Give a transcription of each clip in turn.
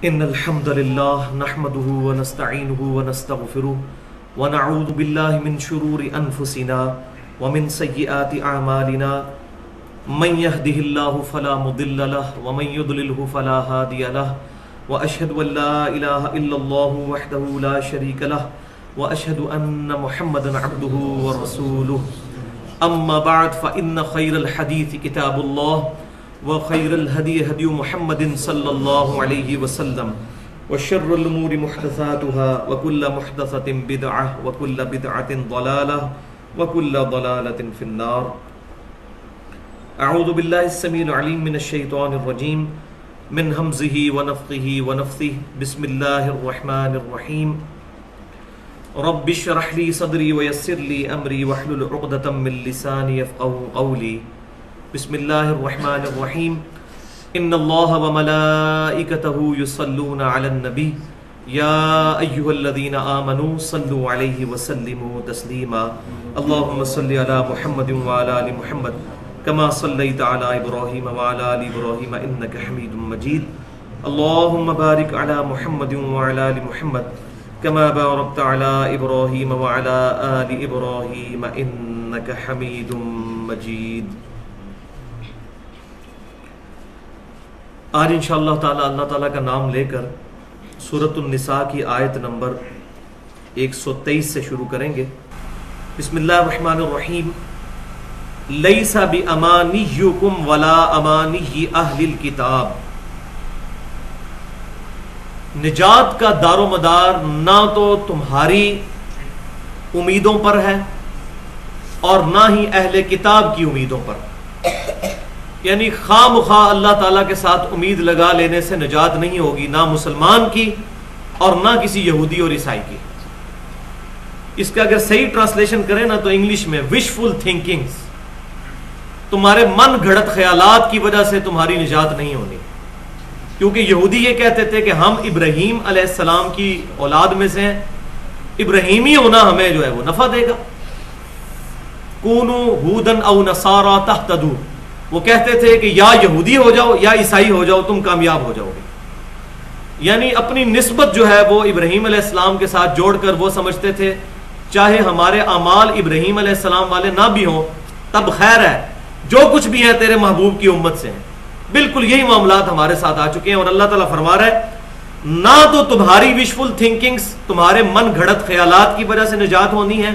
إن الحمد لله نحمده ونستعينه ونستغفره ونعوذ بالله من شرور أنفسنا ومن سيئات أعمالنا من يهده الله فلا مضل له ومن يضلله فلا هادي له وأشهد أن لا إله إلا الله وحده لا شريك له وأشهد أن محمدا عبده ورسوله أما بعد فإن خير الحديث كتاب الله وخير الهدي هدي محمد صلى الله عليه وسلم وشر الأمور محدثاتها وكل محدثة بدعة وكل بدعة ضلالة وكل ضلالة في النار. أعوذ بالله السميع العليم من الشيطان الرجيم من همزه ونفخه ونفثه. بسم الله الرحمن الرحيم. رب اشرح لي صدري ويسر لي أمري واحلل عقدة من لساني يفقهوا قولي. بسم الله الرحمن الرحيم. إن الله وملائكته يصلون على النبي يا أيها الذين آمنوا صلوا عليه وسلموا تسليما. اللهم صل على محمد وعلى آل محمد كما صليت على إبراهيم وعلى آل إبراهيم إنك حميد مجيد. اللهم بارك على محمد وعلى آل محمد كما باركت على إبراهيم وعلى آل إبراهيم إنك حميد مجيد. آج انشاءاللہ تعالی اللہ تعالیٰ کا نام لے کر سورۃ النساء کی آیت نمبر 123 سے شروع کریں گے. بسم اللہ الرحمن الرحیم. لیس بامانیکم ولا امانی اہل الکتاب. نجات کا دار و مدار نہ تو تمہاری امیدوں پر ہے اور نہ ہی اہل کتاب کی امیدوں پر. یعنی خواہ مخواہ اللہ تعالیٰ کے ساتھ امید لگا لینے سے نجات نہیں ہوگی، نہ مسلمان کی اور نہ کسی یہودی اور عیسائی کی. اس کا اگر صحیح ٹرانسلیشن کریں نا تو انگلش میں وشفل تھنکنگز، تمہارے من گھڑت خیالات کی وجہ سے تمہاری نجات نہیں ہونی. کیونکہ یہودی یہ کہتے تھے کہ ہم ابراہیم علیہ السلام کی اولاد میں سے ہیں، ابراہیمی ہونا ہمیں جو ہے وہ نفع دے گا. کونوا ہودن او نصارا تہتدوا. وہ کہتے تھے کہ یا یہودی ہو جاؤ یا عیسائی ہو جاؤ، تم کامیاب ہو جاؤ گے. یعنی اپنی نسبت جو ہے وہ ابراہیم علیہ السلام کے ساتھ جوڑ کر وہ سمجھتے تھے چاہے ہمارے اعمال ابراہیم علیہ السلام والے نہ بھی ہوں تب خیر ہے، جو کچھ بھی ہے تیرے محبوب کی امت سے ہیں. بالکل یہی معاملات ہمارے ساتھ آ چکے ہیں. اور اللہ تعالیٰ فرما رہا ہے نہ تو تمہاری وشفل تھنکنگز، تمہارے من گھڑت خیالات کی وجہ سے نجات ہونی ہے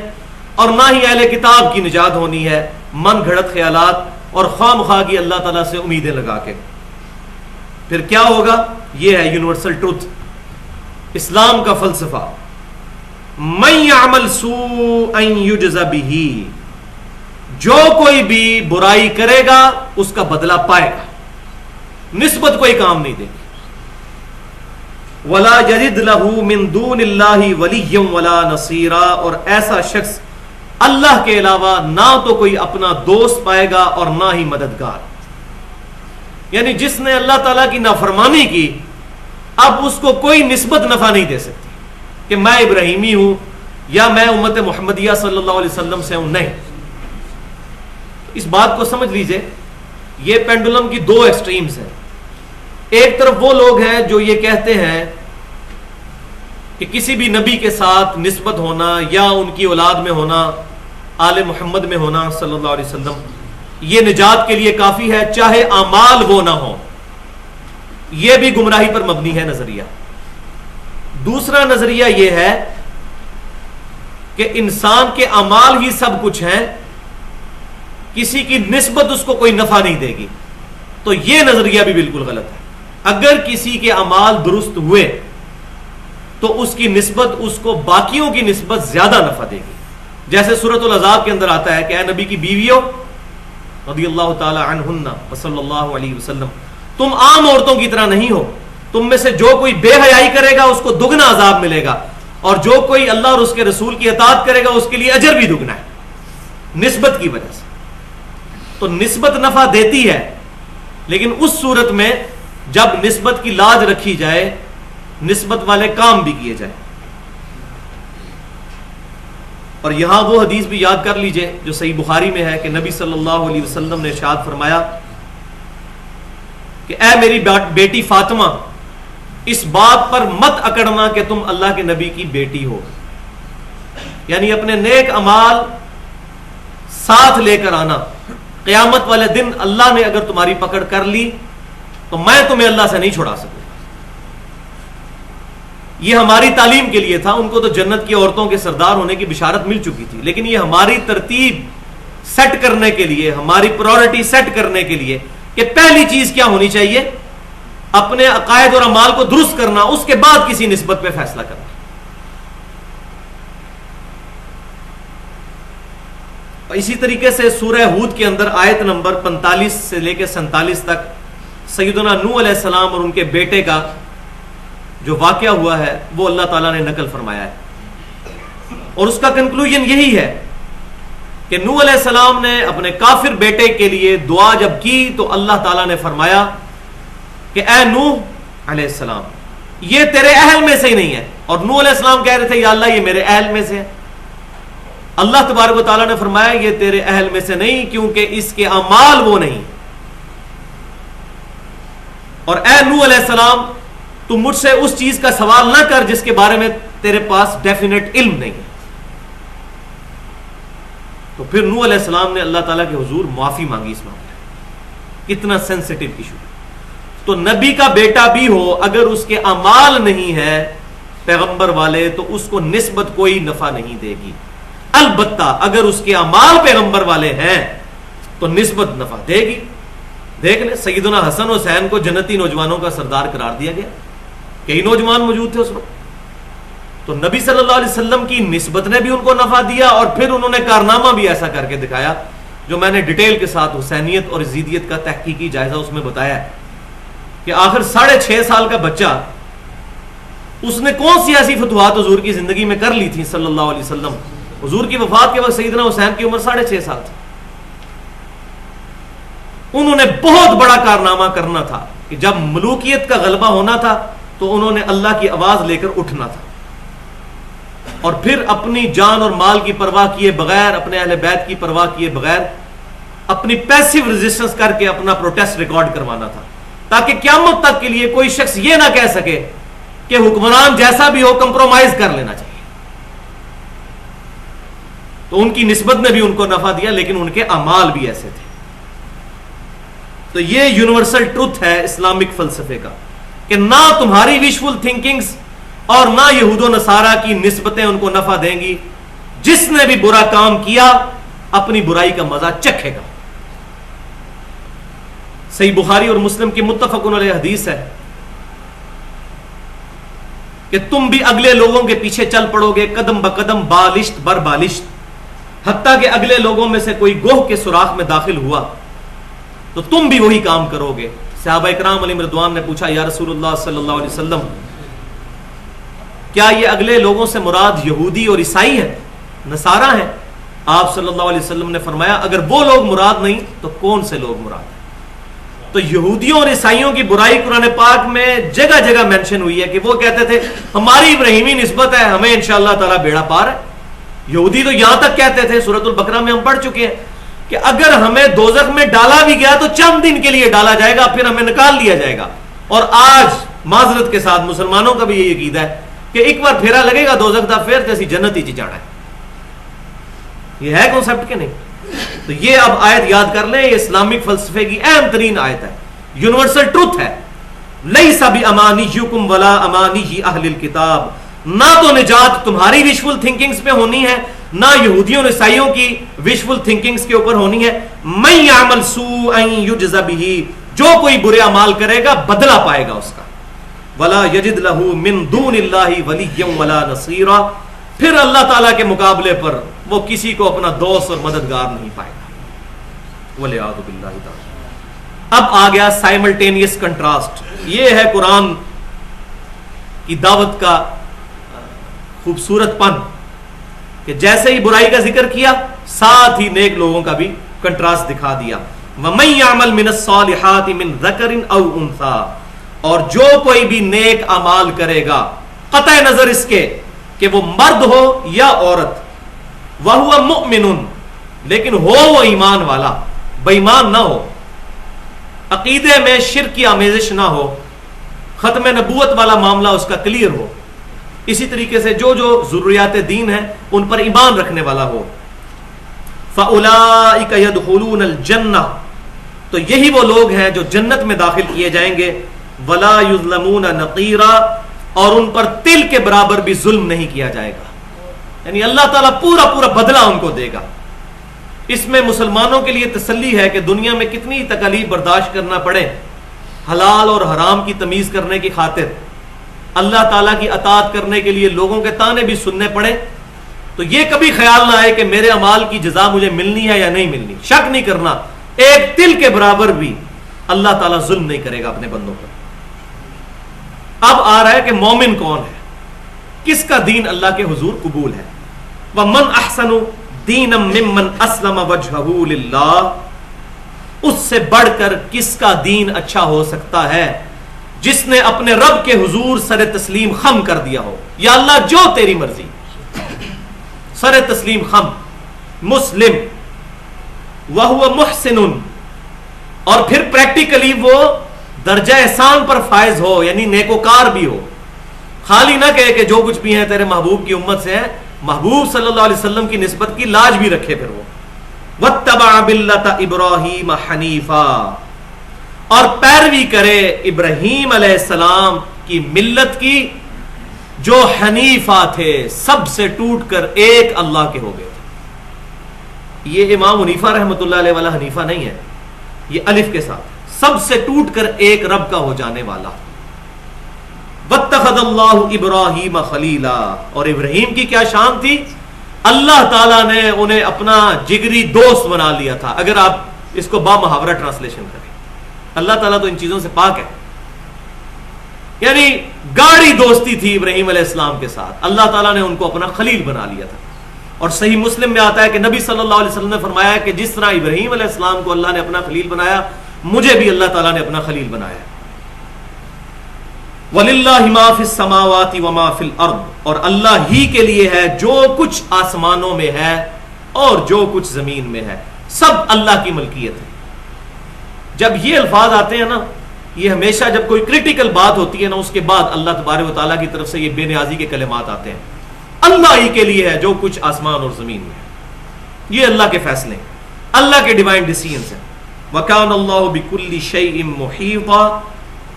اور نہ ہی اہل کتاب کی نجات ہونی ہے من گھڑت خیالات اور خواہ مخواہ کی اللہ تعالیٰ سے امیدیں لگا کے. پھر کیا ہوگا؟ یہ ہے یونیورسل ٹروتھ، اسلام کا فلسفہ. من یعمل سوءا یجز بہ. جو کوئی بھی برائی کرے گا اس کا بدلہ پائے گا، نسبت کوئی کام نہیں دے گی. ولا یجد لہ من دون اللہ ولیا ولا نصیرا. اور ایسا شخص اللہ کے علاوہ نہ تو کوئی اپنا دوست پائے گا اور نہ ہی مددگار. یعنی جس نے اللہ تعالیٰ کی نافرمانی کی اب اس کو کوئی نسبت نفع نہیں دے سکتی کہ میں ابراہیمی ہوں یا میں امت محمدیہ صلی اللہ علیہ وسلم سے ہوں. نہیں، اس بات کو سمجھ لیجئے. یہ پینڈولم کی دو ایکسٹریمز ہیں. ایک طرف وہ لوگ ہیں جو یہ کہتے ہیں کہ کسی بھی نبی کے ساتھ نسبت ہونا یا ان کی اولاد میں ہونا، آل محمد میں ہونا صلی اللہ علیہ وسلم، یہ نجات کے لیے کافی ہے چاہے اعمال وہ نہ ہو. یہ بھی گمراہی پر مبنی ہے نظریہ. دوسرا نظریہ یہ ہے کہ انسان کے اعمال ہی سب کچھ ہیں، کسی کی نسبت اس کو کوئی نفع نہیں دے گی. تو یہ نظریہ بھی بالکل غلط ہے. اگر کسی کے اعمال درست ہوئے تو اس کی نسبت اس کو باقیوں کی نسبت زیادہ نفع دے گی. جیسے سورۃ الاحزاب کے اندر آتا ہے کہ اے نبی کی بیویوں رضی اللہ تعالی عنہن صلی اللہ علیہ وسلم، تم عام عورتوں کی طرح نہیں ہو. تم میں سے جو کوئی بے حیائی کرے گا اس کو دگنا عذاب ملے گا، اور جو کوئی اللہ اور اس کے رسول کی اطاعت کرے گا اس کے لیے اجر بھی دگنا ہے، نسبت کی وجہ سے. تو نسبت نفع دیتی ہے، لیکن اس صورت میں جب نسبت کی لاج رکھی جائے، نسبت والے کام بھی کیے جائیں. اور یہاں وہ حدیث بھی یاد کر لیجئے جو صحیح بخاری میں ہے کہ نبی صلی اللہ علیہ وسلم نے ارشاد فرمایا کہ اے میری بیٹی فاطمہ، اس بات پر مت اکڑنا کہ تم اللہ کے نبی کی بیٹی ہو. یعنی اپنے نیک اعمال ساتھ لے کر آنا. قیامت والے دن اللہ نے اگر تمہاری پکڑ کر لی تو میں تمہیں اللہ سے نہیں چھڑا سکوں. یہ ہماری تعلیم کے لیے تھا. ان کو تو جنت کی عورتوں کے سردار ہونے کی بشارت مل چکی تھی, لیکن یہ ہماری ترتیب سیٹ کرنے کے لیے, ہماری پرائورٹی سیٹ کرنے کے لیے کہ پہلی چیز کیا ہونی چاہیے, اپنے عقائد اور اعمال کو درست کرنا, اس کے بعد کسی نسبت پہ فیصلہ کرنا. اسی طریقے سے سورہ ہود کے اندر آیت نمبر 45 سے لے کے 47 تک سیدنا نوح علیہ السلام اور ان کے بیٹے کا جو واقعہ ہوا ہے وہ اللہ تعالیٰ نے نقل فرمایا ہے, اور اس کا کنکلوژن یہی ہے کہ نوح علیہ السلام نے اپنے کافر بیٹے کے لیے دعا جب کی تو اللہ تعالیٰ نے فرمایا کہ اے نوح علیہ السلام, یہ تیرے اہل میں سے ہی نہیں ہے. اور نوح علیہ السلام کہہ رہے تھے یا اللہ یہ میرے اہل میں سے ہے. اللہ تبارک و تعالیٰ نے فرمایا یہ تیرے اہل میں سے نہیں, کیونکہ اس کے اعمال وہ نہیں. اور اے نوح علیہ السلام تم مجھ سے اس چیز کا سوال نہ کر جس کے بارے میں تیرے پاس ڈیفینیٹ علم نہیں ہے. تو پھر نوح علیہ السلام نے اللہ تعالیٰ کے حضور معافی مانگی اس معاملے میں. کتنا سینسٹیو ایشو. تو نبی کا بیٹا بھی ہو اگر اس کے اعمال نہیں ہے پیغمبر والے تو اس کو نسبت کوئی نفع نہیں دے گی. البتہ اگر اس کے اعمال پیغمبر والے ہیں تو نسبت نفع دے گی. دیکھ لیں سیدنا حسن حسین کو جنتی نوجوانوں کا سردار قرار دیا گیا. کئی نوجوان موجود تھے اس وقت, تو نبی صلی اللہ علیہ وسلم کی نسبت نے بھی ان کو نفع دیا, اور پھر انہوں نے کارنامہ بھی ایسا کر کے دکھایا جو میں نے ڈیٹیل کے ساتھ حسینیت اور یزیدیت کا تحقیقی جائزہ اس میں بتایا ہے کہ آخر 6.5 سال کا بچہ اس نے کون سی ایسی فتوحات حضور کی زندگی میں کر لی تھی صلی اللہ علیہ وسلم. حضور کی وفات کے وقت سیدنا حسین کی عمر 6.5 سال تھی. انہوں نے بہت بڑا کارنامہ کرنا تھا کہ جب ملوکیت کا غلبہ ہونا تھا تو انہوں نے اللہ کی آواز لے کر اٹھنا تھا, اور پھر اپنی جان اور مال کی پرواہ کیے بغیر, اپنے اہل بیت کی پرواہ کیے بغیر اپنی پیسیو ریزسٹنس کر کے اپنا پروٹیسٹ ریکارڈ کروانا تھا, تاکہ قیامت تک کے لیے کوئی شخص یہ نہ کہہ سکے کہ حکمران جیسا بھی ہو کمپرومائز کر لینا چاہیے. تو ان کی نسبت نے بھی ان کو نفع دیا, لیکن ان کے اعمال بھی ایسے تھے. تو یہ یونیورسل ٹروتھ ہے اسلامک فلسفے کا کہ نہ تمہاری وشفل تھنکنگز اور نہ یہود و نصارہ کی نسبتیں ان کو نفع دیں گی. جس نے بھی برا کام کیا اپنی برائی کا مزہ چکھے گا. صحیح بخاری اور مسلم کی متفق علیہ حدیث ہے کہ تم بھی اگلے لوگوں کے پیچھے چل پڑو گے قدم بقدم بالشت بر بالشت, حتیٰ کہ اگلے لوگوں میں سے کوئی گوہ کے سوراخ میں داخل ہوا تو تم بھی وہی کام کرو گے. صحابہ اکرام علیہم رضوان نے پوچھا یا رسول اللہ صلی اللہ علیہ وسلم کیا یہ اگلے لوگوں سے مراد یہودی اور عیسائی ہیں, نصارہ ہیں؟ آپ صلی اللہ علیہ وسلم نے فرمایا اگر وہ لوگ مراد نہیں تو کون سے لوگ مراد ہیں؟ تو یہودیوں اور عیسائیوں کی برائی قرآن پاک میں جگہ جگہ مینشن ہوئی ہے کہ وہ کہتے تھے ہماری ابراہیمی نسبت ہے, ہمیں انشاءاللہ تعالیٰ بیڑا پار ہے. یہودی تو یہاں تک کہتے تھے, سورۃ البقرہ میں ہم پڑھ چکے ہیں کہ اگر ہمیں دوزخ میں ڈالا بھی گیا تو چند دن کے لیے ڈالا جائے گا, پھر ہمیں نکال لیا جائے گا. اور آج معذرت کے ساتھ مسلمانوں کا بھی یہ عقیدہ ہے کہ ایک بار پھیرا لگے گا دوزخ دا, پھر جیسی جنت ہی جانا ہے. یہ ہے کانسیپٹ کہ نہیں؟ تو یہ اب آیت یاد کر لیں, یہ اسلامک فلسفے کی اہم ترین آیت ہے, یونیورسل ٹروتھ ہے. لیس بامانیکم ولا امانی اہل الکتاب, نہ تو نجات تمہاری وشفل تھنکنگز پہ ہونی ہے نہ یہودیوں اور عیسائیوں کی وشفل تھنکنگز کے اوپر ہونی ہے. من یعمل سوءا یجز بہ, جو کوئی برے اعمال کرے گا بدلہ پائے گا اس کا. ولا یجد لہ من دون اللہ ولیا ولا نصیرا, پھر اللہ تعالیٰ کے مقابلے پر وہ کسی کو اپنا دوست اور مددگار نہیں پائے گا. والعیاذ باللہ تعالی. اب آ گیا سائملٹینیس کنٹراسٹ. یہ ہے قرآن کی دعوت کا خوبصورت پن کہ جیسے ہی برائی کا ذکر کیا ساتھ ہی نیک لوگوں کا بھی کنٹراسٹ دکھا دیا. وَمَن يَعْمَلْ مِنَ الصَّالِحَاتِ مِن ذَكَرٍ أَوْ أُنثَىٰ, اور جو کوئی بھی نیک اعمال کرے گا قطع نظر اس کے کہ وہ مرد ہو یا عورت, وَهُوَ مُؤْمِنٌ, لیکن ہو وہ ایمان والا, بے ایمان نہ ہو, عقیدے میں شرک کی آمیزش نہ ہو, ختم نبوت والا معاملہ اس کا کلیئر ہو. اسی طریقے سے جو جو ضروریات دین ہیں ان پر ایمان رکھنے والا ہو. فَأُولَٰئِكَ يَدْخُلُونَ الْجَنَّةَ، تو یہی وہ لوگ ہیں جو جنت میں داخل کیے جائیں گے. وَلَا يُظْلَمُونَ نَقِيرًا، اور ان پر تل کے برابر بھی ظلم نہیں کیا جائے گا. یعنی اللہ تعالیٰ پورا پورا بدلہ ان کو دے گا. اس میں مسلمانوں کے لیے تسلی ہے کہ دنیا میں کتنی تکالیف برداشت کرنا پڑے، حلال اور حرام کی تمیز کرنے کی خاطر، اللہ تعالیٰ کی اطاعت کرنے کے لیے لوگوں کے طعنے بھی سننے پڑے، تو یہ کبھی خیال نہ آئے کہ میرے اعمال کی جزا مجھے ملنی ہے یا نہیں ملنی. شک نہیں کرنا، ایک تل کے برابر بھی اللہ تعالیٰ ظلم نہیں کرے گا اپنے بندوں پر. اب آ رہا ہے کہ مومن کون ہے، کس کا دین اللہ کے حضور قبول ہے. وَمَنْ أَحْسَنُ دِينًا مِّمَّنْ أَسْلَمَ وَجْهَهُ لِلَّهِ، اس سے بڑھ کر کس کا دین اچھا ہو سکتا ہے جس نے اپنے رب کے حضور سر تسلیم خم کر دیا ہو. یا اللہ جو تیری مرضی، سر تسلیم خم. مسلم وَهُوَ مُحْسِنٌ، اور پھر پریکٹیکلی وہ درجہ احسان پر فائز ہو، یعنی نیکوکار بھی ہو. خالی نہ کہے کہ جو کچھ بھی ہیں تیرے محبوب کی امت سے ہے، محبوب صلی اللہ علیہ وسلم کی نسبت کی لاج بھی رکھے. پھر وہ وَاتَّبَعَ مِلَّةَ إِبْرَاهِيمَ حَنِيفًا، اور پیروی کرے ابراہیم علیہ السلام کی ملت کی جو حنیفہ تھے، سب سے ٹوٹ کر ایک اللہ کے ہو گئے تھے. یہ امام حنیفہ رحمۃ اللہ علیہ والا حنیفہ نہیں ہے، یہ الف کے ساتھ، سب سے ٹوٹ کر ایک رب کا ہو جانے والا. وَاتَّخَذَ اللَّهُ إِبْرَاهِيمَ خَلِيلًا، اور ابراہیم کی کیا شان تھی، اللہ تعالیٰ نے انہیں اپنا جگری دوست بنا لیا تھا. اگر آپ اس کو با محاورہ ٹرانسلیشن کریں، اللہ تعالیٰ تو ان چیزوں سے پاک ہے. یعنی گاڑی دوستی تھی ابراہیم علیہ السلام کے ساتھ، اللہ تعالیٰ نے ان کو اپنا خلیل بنا لیا تھا. اور صحیح مسلم میں آتا ہے کہ نبی صلی اللہ علیہ وسلم نے فرمایا کہ جس طرح ابراہیم علیہ السلام کو اللہ نے اپنا خلیل بنایا، مجھے بھی اللہ تعالیٰ نے اپنا خلیل بنایا. وَلِلَّهِ مَا فِي السَّمَاوَاتِ وَمَا فِي الْأَرْضِ، اور اللہ ہی کے لیے ہے جو کچھ آسمانوں میں ہے اور جو کچھ زمین میں ہے، سب اللہ کی ملکیت ہے. جب یہ الفاظ آتے ہیں نا، یہ ہمیشہ جب کوئی کریٹیکل بات ہوتی ہے نا، اس کے بعد اللہ تبارک و تعالیٰ کی طرف سے یہ بے نیازی کے کلمات آتے ہیں. اللہ ہی کے لیے ہے جو کچھ آسمان اور زمین میں ہے، یہ اللہ کے فیصلے ہیں، اللہ کے ڈیوائن ڈیسیژنز ہیں. وَكَانَ اللَّهُ بِكُلِّ شَيْءٍ مُحِيطًا،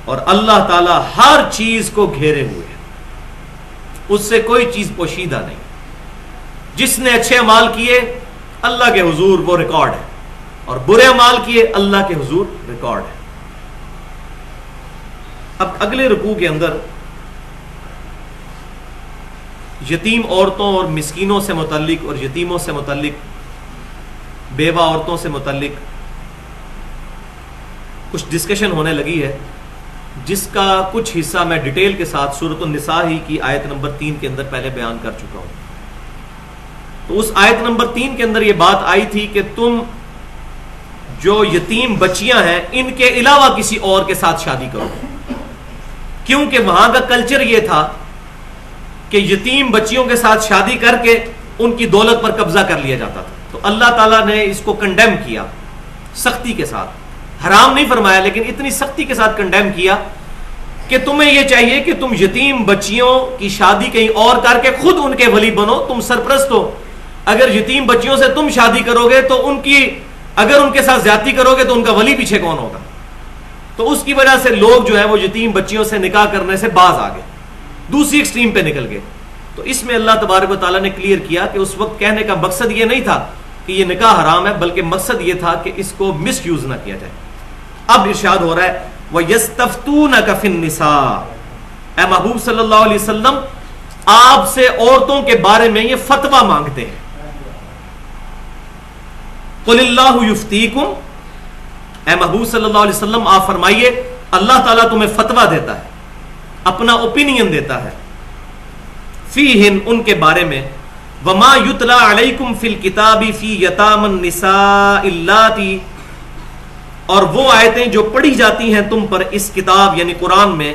اور اللہ تعالیٰ ہر چیز کو گھیرے ہوئے ہے، اس سے کوئی چیز پوشیدہ نہیں. جس نے اچھے اعمال کیے اللہ کے حضور وہ ریکارڈ ہے، اور برے اعمال کیے اللہ کے حضور ریکارڈ ہے. اب اگلے رکوع کے اندر یتیم عورتوں اور مسکینوں سے متعلق اور یتیموں سے متعلق، بیوہ عورتوں سے متعلق کچھ ڈسکشن ہونے لگی ہے، جس کا کچھ حصہ میں ڈیٹیل کے ساتھ سورۃ النساء ہی کی آیت نمبر 3 کے اندر پہلے بیان کر چکا ہوں. تو اس آیت نمبر 3 کے اندر یہ بات آئی تھی کہ تم جو یتیم بچیاں ہیں ان کے علاوہ کسی اور کے ساتھ شادی کرو، کیونکہ وہاں کا کلچر یہ تھا کہ یتیم بچیوں کے ساتھ شادی کر کے ان کی دولت پر قبضہ کر لیا جاتا تھا. تو اللہ تعالیٰ نے اس کو کنڈیم کیا سختی کے ساتھ، حرام نہیں فرمایا لیکن اتنی سختی کے ساتھ کنڈیم کیا کہ تمہیں یہ چاہیے کہ تم یتیم بچیوں کی شادی کہیں اور کر کے خود ان کے ولی بنو، تم سرپرست ہو. اگر یتیم بچیوں سے تم شادی کرو گے تو اگر ان کے ساتھ زیادتی کرو گے تو ان کا ولی پیچھے کون ہوگا؟ تو اس کی وجہ سے لوگ جو ہے وہ یتیم بچیوں سے نکاح کرنے سے باز آ گئے، دوسری ایکسٹریم پہ نکل گئے. تو اس میں اللہ تبارک و تعالیٰ نے کلیئر کیا کہ اس وقت کہنے کا مقصد یہ نہیں تھا کہ یہ نکاح حرام ہے، بلکہ مقصد یہ تھا کہ اس کو مس یوز نہ کیا جائے. اب ارشاد ہو رہا ہے وَيَسْتَفْتُونَكَ فِي النِّسَاءِ، اے محبوب صلی اللہ علیہ وسلم آپ سے عورتوں کے بارے میں یہ فتویٰ مانگتے ہیں. قُلِ اللَّهُ يُفْتِيكُمْ، اے محبوب صلی اللہ علیہ وسلم آپ فرمائیے اللہ تعالیٰ تمہیں فتویٰ دیتا ہے، اپنا اوپینین دیتا ہے، فیہن ان کے بارے میں، وما یتلا علیکم فی الکتاب فی یتام النساء اللاتی، اور وہ آیتیں جو پڑھی جاتی ہیں تم پر اس کتاب یعنی قرآن میں،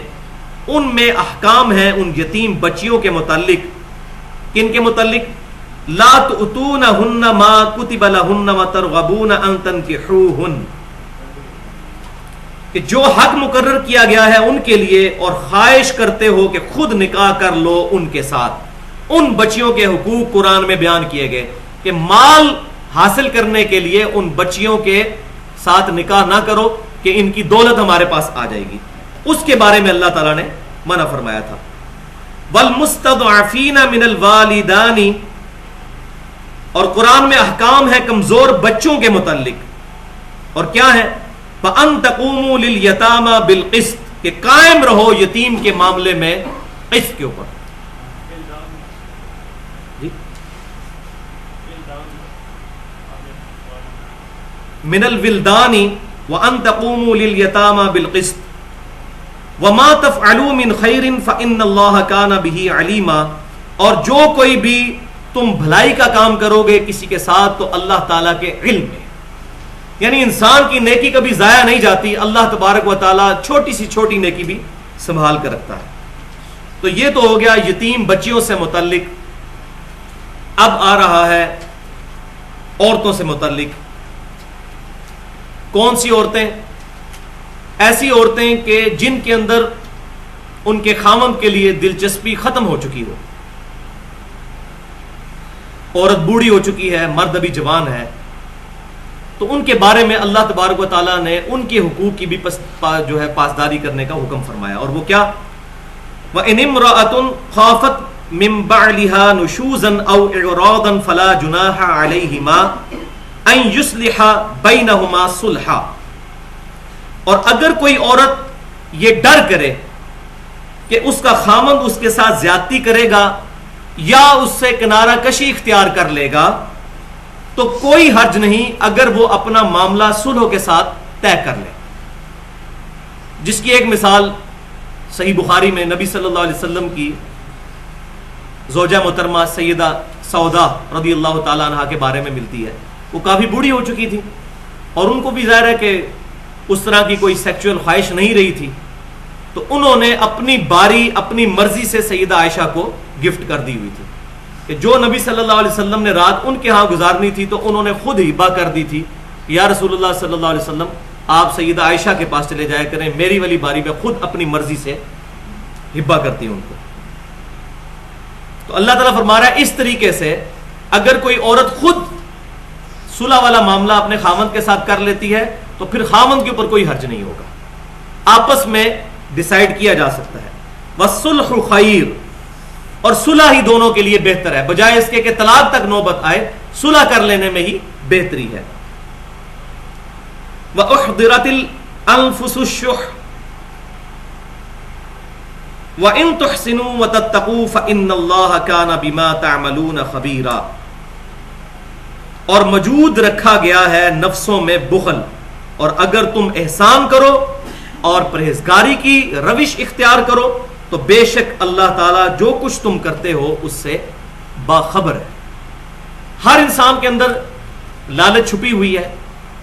ان میں احکام ہیں ان یتیم بچیوں کے متعلق. کن کے متعلق؟ لا تؤتونہن ما کتب لہن وترغبون ان تنکحوہن، کہ جو حق مقرر کیا گیا ہے ان کے لیے اور خواہش کرتے ہو کہ خود نکاح کر لو ان کے ساتھ. ان بچیوں کے حقوق قرآن میں بیان کیے گئے کہ مال حاصل کرنے کے لیے ان بچیوں کے ساتھ نکاح نہ کرو کہ ان کی دولت ہمارے پاس آ جائے گی. اس کے بارے میں اللہ تعالیٰ نے منع فرمایا تھا. والمستضعفین من الوالدان، اور قرآن میں احکام ہے کمزور بچوں کے متعلق، اور کیا ہے؟ فَأَن تَقُومُوا لِلْيَتَامَى بِالْقِسْطِ، کہ قائم رہو یتیم کے معاملے میں قسط کے اوپر. من الولدان وَأَن تَقُومُوا لِلْيَتَامَى بِالْقِسْطِ وَمَا تَفْعَلُوا مِنْ خَيْرٍ فَإِنَّ اللَّهَ كَانَ بِهِ عَلِيمًا، اور جو کوئی بھی تم بھلائی کا کام کرو گے کسی کے ساتھ تو اللہ تعالیٰ کے علم میں، یعنی انسان کی نیکی کبھی ضائع نہیں جاتی، اللہ تبارک و تعالیٰ چھوٹی سی چھوٹی نیکی بھی سنبھال کر رکھتا ہے. تو یہ تو ہو گیا یتیم بچیوں سے متعلق. اب آ رہا ہے عورتوں سے متعلق. کون سی عورتیں؟ ایسی عورتیں کہ جن کے اندر ان کے خاوند کے لیے دلچسپی ختم ہو چکی ہو. عورت بوڑھی ہو چکی ہے، مرد ابھی جوان ہے، تو ان کے بارے میں اللہ تبارک و تعالیٰ نے ان کے حقوق کی بھی جو ہے پاسداری کرنے کا حکم فرمایا. اور وہ کیا؟ وَإِنِ امْرَأَةٌ خَافَتْ مِن بَعْلِهَا نُشُوزًا أَوْ إِعْرَاضًا فَلَا جُنَاحَ عَلَيْهِمَا أَن يُصْلِحَ بَيْنَهُمَا صُلْحًا، اور اگر کوئی عورت یہ ڈر کرے کہ اس کا خامند اس کے ساتھ زیادتی کرے گا یا اس سے کنارہ کشی اختیار کر لے گا تو کوئی حرج نہیں اگر وہ اپنا معاملہ صلح کے ساتھ طے کر لے. جس کی ایک مثال صحیح بخاری میں نبی صلی اللہ علیہ وسلم کی زوجہ محترمہ سیدہ سودا رضی اللہ تعالیٰ عنہا کے بارے میں ملتی ہے. وہ کافی بوڑھی ہو چکی تھی اور ان کو بھی ظاہر ہے کہ اس طرح کی کوئی سیکچول خواہش نہیں رہی تھی، تو انہوں نے اپنی باری اپنی مرضی سے سیدہ عائشہ کو گفٹ کر دی ہوئی تھی کہ جو نبی صلی اللہ علیہ وسلم نے رات ان کے ہاں گزارنی تھی تو انہوں نے خود ہبہ کر دی تھی. یا رسول اللہ صلی اللہ علیہ وسلم آپ سیدہ عائشہ کے پاس چلے جایا کریں، میری والی باری میں خود اپنی مرضی سے ہبہ کرتی ہوں ان کو. تو اللہ تعالیٰ فرما رہا ہے اس طریقے سے اگر کوئی عورت خود صلح والا معاملہ اپنے خامند کے ساتھ کر لیتی ہے تو پھر خامند کے اوپر کوئی حرج نہیں ہوگا، آپس میں ڈیسائیڈ کیا جا سکتا ہے. والصلح خیر، اور صلح ہی دونوں کے لیے بہتر ہے، بجائے اس کے کہ طلاق تک نوبت آئے صلح کر لینے میں ہی بہتری ہے. وَأُحْضِرَتِ الْأَنفُسُ الشُّحَّ وَإِن تُحْسِنُوا وَتَتَّقُوا فَإِنَّ اللَّهَ كَانَ بِمَا تَعْمَلُونَ خَبِيرًا، اور موجود رکھا گیا ہے نفسوں میں بخل، اور اگر تم احسان کرو اور پرہیزگاری کی روش اختیار کرو تو بے شک اللہ تعالیٰ جو کچھ تم کرتے ہو اس سے باخبر ہے. ہر انسان کے اندر لالچ چھپی ہوئی ہے.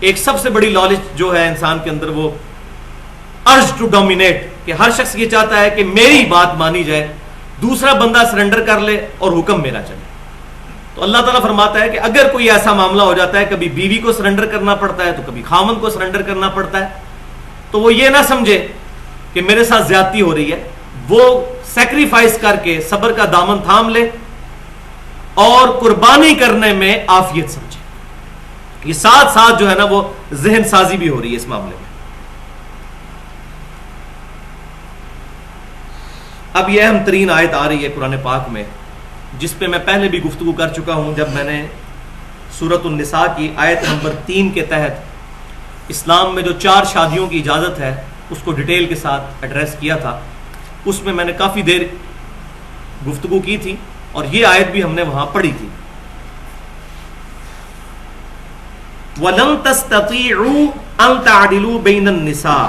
ایک سب سے بڑی لالچ جو ہے انسان کے اندر وہ ارج ٹو ڈومینیٹ، کہ ہر شخص یہ چاہتا ہے کہ میری بات مانی جائے، دوسرا بندہ سرنڈر کر لے اور حکم میرا چلے. تو اللہ تعالیٰ فرماتا ہے کہ اگر کوئی ایسا معاملہ ہو جاتا ہے، کبھی بیوی کو سرنڈر کرنا پڑتا ہے تو کبھی خامند کو سرنڈر کرنا پڑتا ہے، تو وہ یہ نہ سمجھے کہ میرے ساتھ زیادتی ہو رہی ہے، وہ سیکریفائس کر کے صبر کا دامن تھام لے اور قربانی کرنے میں عافیت سمجھے. یہ ساتھ ساتھ جو ہے نا وہ ذہن سازی بھی ہو رہی ہے اس معاملے میں. اب یہ اہم ترین آیت آ رہی ہے قرآن پاک میں، جس پہ میں پہلے بھی گفتگو کر چکا ہوں جب میں نے سورۃ النساء کی آیت نمبر 3 کے تحت اسلام میں جو 4 شادیوں کی اجازت ہے اس کو ڈیٹیل کے ساتھ ایڈریس کیا تھا. اس میں نے کافی دیر گفتگو کی تھی اور یہ آیت بھی ہم نے وہاں پڑھی تھی. وَلَن تَسْتَطِيعُوا أَن تَعْدِلُوا بَيْنَ النِّسَاءِ،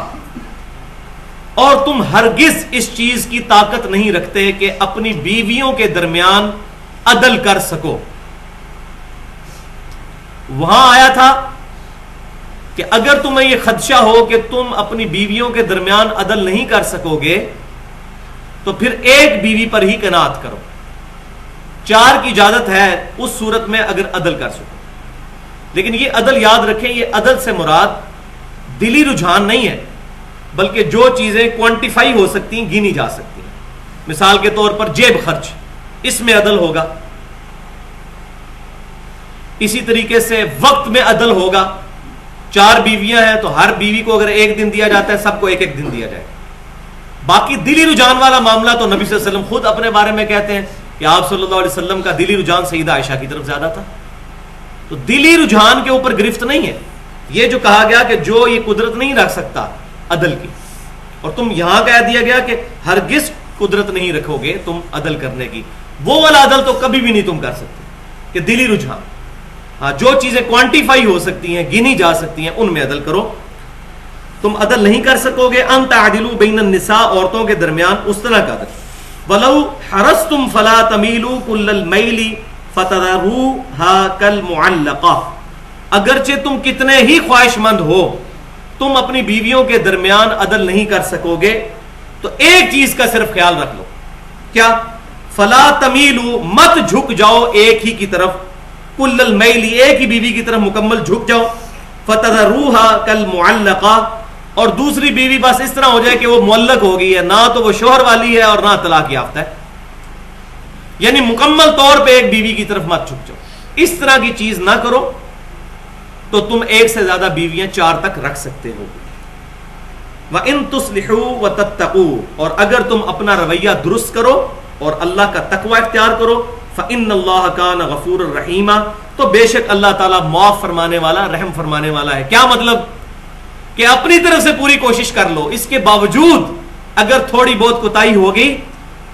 اور تم ہرگز اس چیز کی طاقت نہیں رکھتے کہ اپنی بیویوں کے درمیان عدل کر سکو. وہاں آیا تھا کہ اگر تمہیں یہ خدشہ ہو کہ تم اپنی بیویوں کے درمیان عدل نہیں کر سکو گے تو پھر ایک بیوی پر ہی قناعت کرو. 4 کی اجازت ہے اس صورت میں اگر عدل کر سکو. لیکن یہ عدل یاد رکھیں، یہ عدل سے مراد دلی رجحان نہیں ہے بلکہ جو چیزیں کوانٹیفائی ہو سکتی ہیں، گنی جا سکتی ہیں. مثال کے طور پر جیب خرچ، اس میں عدل ہوگا. اسی طریقے سے وقت میں عدل ہوگا. 4 بیویاں ہیں تو ہر بیوی کو اگر 1 دن دیا جاتا ہے، سب کو 1 دن دیا جائے. باقی دلی رجحان والا معاملہ تو نبی صلی اللہ علیہ وسلم خود اپنے بارے میں کہتے ہیں کہ آپ صلی اللہ علیہ وسلم کا دلی رجحان سیدہ عائشہ کی طرف زیادہ تھا. تو دلی رجحان کے اوپر گرفت نہیں ہے. یہ جو کہا گیا کہ جو یہ قدرت نہیں رکھ سکتا عدل کی، اور تم یہاں کہہ دیا گیا کہ ہرگز قدرت نہیں رکھو گے تم عدل کرنے کی، وہ والا عدل تو کبھی بھی نہیں تم کر سکتے کہ دلی رجحان. ہاں، جو چیزیں کوانٹیفائی ہو سکتی ہیں، گنی جا سکتی ہیں، ان میں عدل کرو. تم عدل نہیں کر سکو گے. ان تعدلوا بین النساء، عورتوں کے درمیان اس طرح کا عدل. ولو حرصتم فلا تمیلوا کل المیل فتذروها کالمعلقہ، اگرچہ تم کتنے ہی خواہش مند ہو، تم اپنی بیویوں کے درمیان عدل نہیں کر سکو گے. تو ایک چیز کا صرف خیال رکھ لو، کیا؟ فلا تمیلوا، مت جھک جاؤ ایک ہی کی طرف، کل المیل، ایک ہی بیوی کی طرف مکمل جھک جاؤ. فتذروها کالمعلقہ، اور دوسری بیوی بس اس طرح ہو جائے کہ وہ معلق ہو گئی ہے، نہ تو وہ شوہر والی ہے اور نہ طلاق یافتہ ہے. یعنی مکمل طور پہ ایک بیوی کی طرف مت جھک جاؤ. اس طرح کی چیز نہ کرو تو تم 1 سے زیادہ بیویاں 4 تک رکھ سکتے ہو. وَإِن تُصْلِحُوا وَتَتَّقُوا، اور اگر تم اپنا رویہ درست کرو اور اللہ کا تقوی اختیار کرو، فَإِنَّ اللَّهَ كَانَ غَفُورًا رَحِيمًا، تو بے شک اللہ تعالیٰ معاف فرمانے والا، رحم فرمانے والا ہے. کیا مطلب؟ کہ اپنی طرف سے پوری کوشش کر لو، اس کے باوجود اگر تھوڑی بہت کوتاہی ہوگی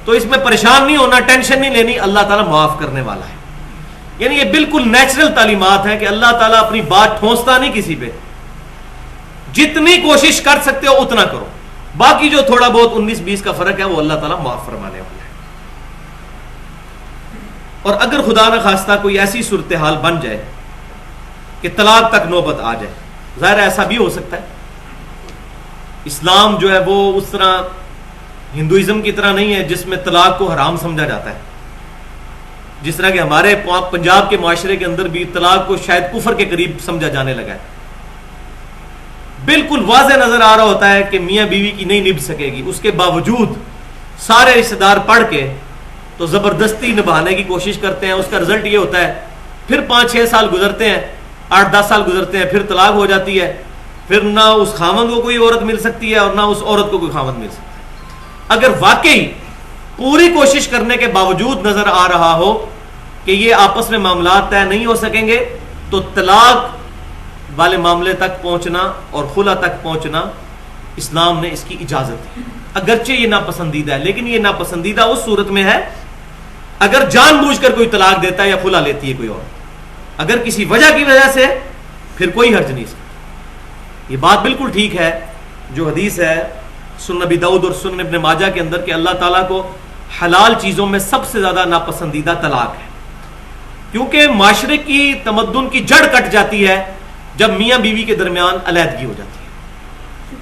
تو اس میں پریشان نہیں ہونا، ٹینشن نہیں لینی، اللہ تعالیٰ معاف کرنے والا ہے. یعنی یہ بالکل نیچرل تعلیمات ہیں کہ اللہ تعالیٰ اپنی بات ٹھونستا نہیں کسی پہ. جتنی کوشش کر سکتے ہو اتنا کرو، باقی جو تھوڑا بہت 19-20 کا فرق ہے وہ اللہ تعالیٰ معاف فرمانے والا ہے. اور اگر خدا نہ خواستہ کوئی ایسی صورتحال بن جائے کہ طلاق تک نوبت آ جائے، ظاہر ایسا بھی ہو سکتا ہے. اسلام جو ہے وہ اس طرح ہندوازم کی طرح نہیں ہے جس میں طلاق کو حرام سمجھا جاتا ہے. جس طرح کہ ہمارے پنجاب کے معاشرے کے اندر بھی طلاق کو شاید کفر کے قریب سمجھا جانے لگا ہے. بالکل واضح نظر آ رہا ہوتا ہے کہ میاں بیوی کی نہیں نبھ سکے گی، اس کے باوجود سارے رشتے دار پڑھ کے تو زبردستی نبھانے کی کوشش کرتے ہیں. اس کا رزلٹ یہ ہوتا ہے پھر 5-6 سال گزرتے ہیں، 8-10 سال گزرتے ہیں، پھر طلاق ہو جاتی ہے. پھر نہ اس خاوند کو کوئی عورت مل سکتی ہے اور نہ اس عورت کو کوئی خاوند مل سکتا ہے. اگر واقعی پوری کوشش کرنے کے باوجود نظر آ رہا ہو کہ یہ آپس میں معاملات طے نہیں ہو سکیں گے تو طلاق والے معاملے تک پہنچنا اور خلا تک پہنچنا اسلام نے اس کی اجازت دی. اگرچہ یہ ناپسندیدہ ہے، لیکن یہ ناپسندیدہ اس صورت میں ہے اگر جان بوجھ کر کوئی طلاق دیتا ہے یا خلا لیتی ہے کوئی اور. اگر کسی وجہ کی وجہ سے پھر کوئی حرج نہیں سکتا. یہ بات بالکل ٹھیک ہے جو حدیث ہے سنن نبی داؤد اور سنن ابن ماجہ کے اندر کہ اللہ تعالیٰ کو حلال چیزوں میں سب سے زیادہ ناپسندیدہ طلاق ہے، کیونکہ معاشرے کی تمدن کی جڑ کٹ جاتی ہے جب میاں بیوی کے درمیان علیحدگی ہو جاتی ہے.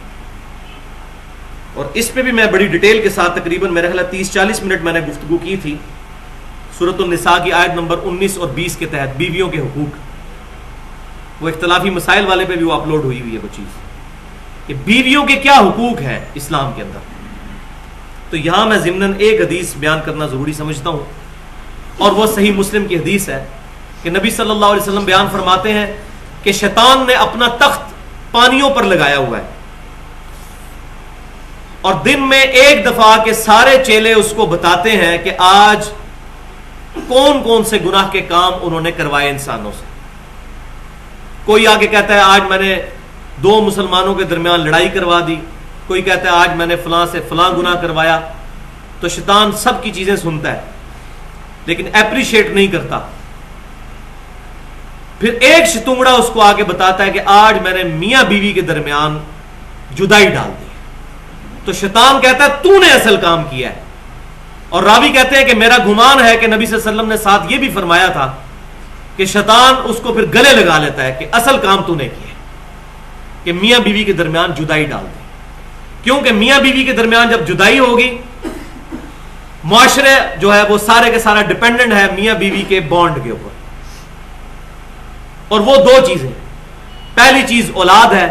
اور اس پہ بھی میں بڑی ڈیٹیل کے ساتھ تقریباً میرے خیال 30-40 منٹ میں نے گفتگو کی تھی سورۃ النساء کی آیت نمبر 19 اور 20 کے تحت بیویوں کے حقوق. وہ اختلافی مسائل والے پہ بھی وہ اپلوڈ ہوئی ہوئی ہے وہ چیز کہ بیویوں کے کیا حقوق ہیں اسلام کے اندر. تو یہاں میں ضمناً ایک حدیث بیان کرنا ضروری سمجھتا ہوں، اور وہ صحیح مسلم کی حدیث ہے کہ نبی صلی اللہ علیہ وسلم بیان فرماتے ہیں کہ شیطان نے اپنا تخت پانیوں پر لگایا ہوا ہے اور دن میں ایک دفعہ کے سارے چیلے اس کو بتاتے ہیں کہ آج کون کون سے گناہ کے کام انہوں نے کروائے انسانوں سے. کوئی آگے کہتا ہے آج میں نے 2 مسلمانوں کے درمیان لڑائی کروا دی، کوئی کہتا ہے آج میں نے فلاں سے فلاں گناہ کروایا. تو شیطان سب کی چیزیں سنتا ہے لیکن اپریشیٹ نہیں کرتا. پھر ایک شتونگڑا اس کو آگے بتاتا ہے کہ آج میں نے میاں بیوی کے درمیان جدائی ڈال دی. تو شیطان کہتا ہے تو نے اصل کام کیا ہے. اور راوی کہتے ہیں کہ میرا گمان ہے کہ نبی صلی اللہ علیہ وسلم نے ساتھ یہ بھی فرمایا تھا کہ شیطان اس کو پھر گلے لگا لیتا ہے کہ اصل کام تو نے کیا کہ میاں بیوی کے درمیان جدائی ڈال دی. کیونکہ میاں بیوی کے درمیان جب جدائی ہوگی، معاشرے جو ہے وہ سارے کے سارا ڈیپینڈنٹ ہے میاں بیوی کے بانڈ کے اوپر. اور وہ 2 چیزیں، پہلی چیز اولاد ہے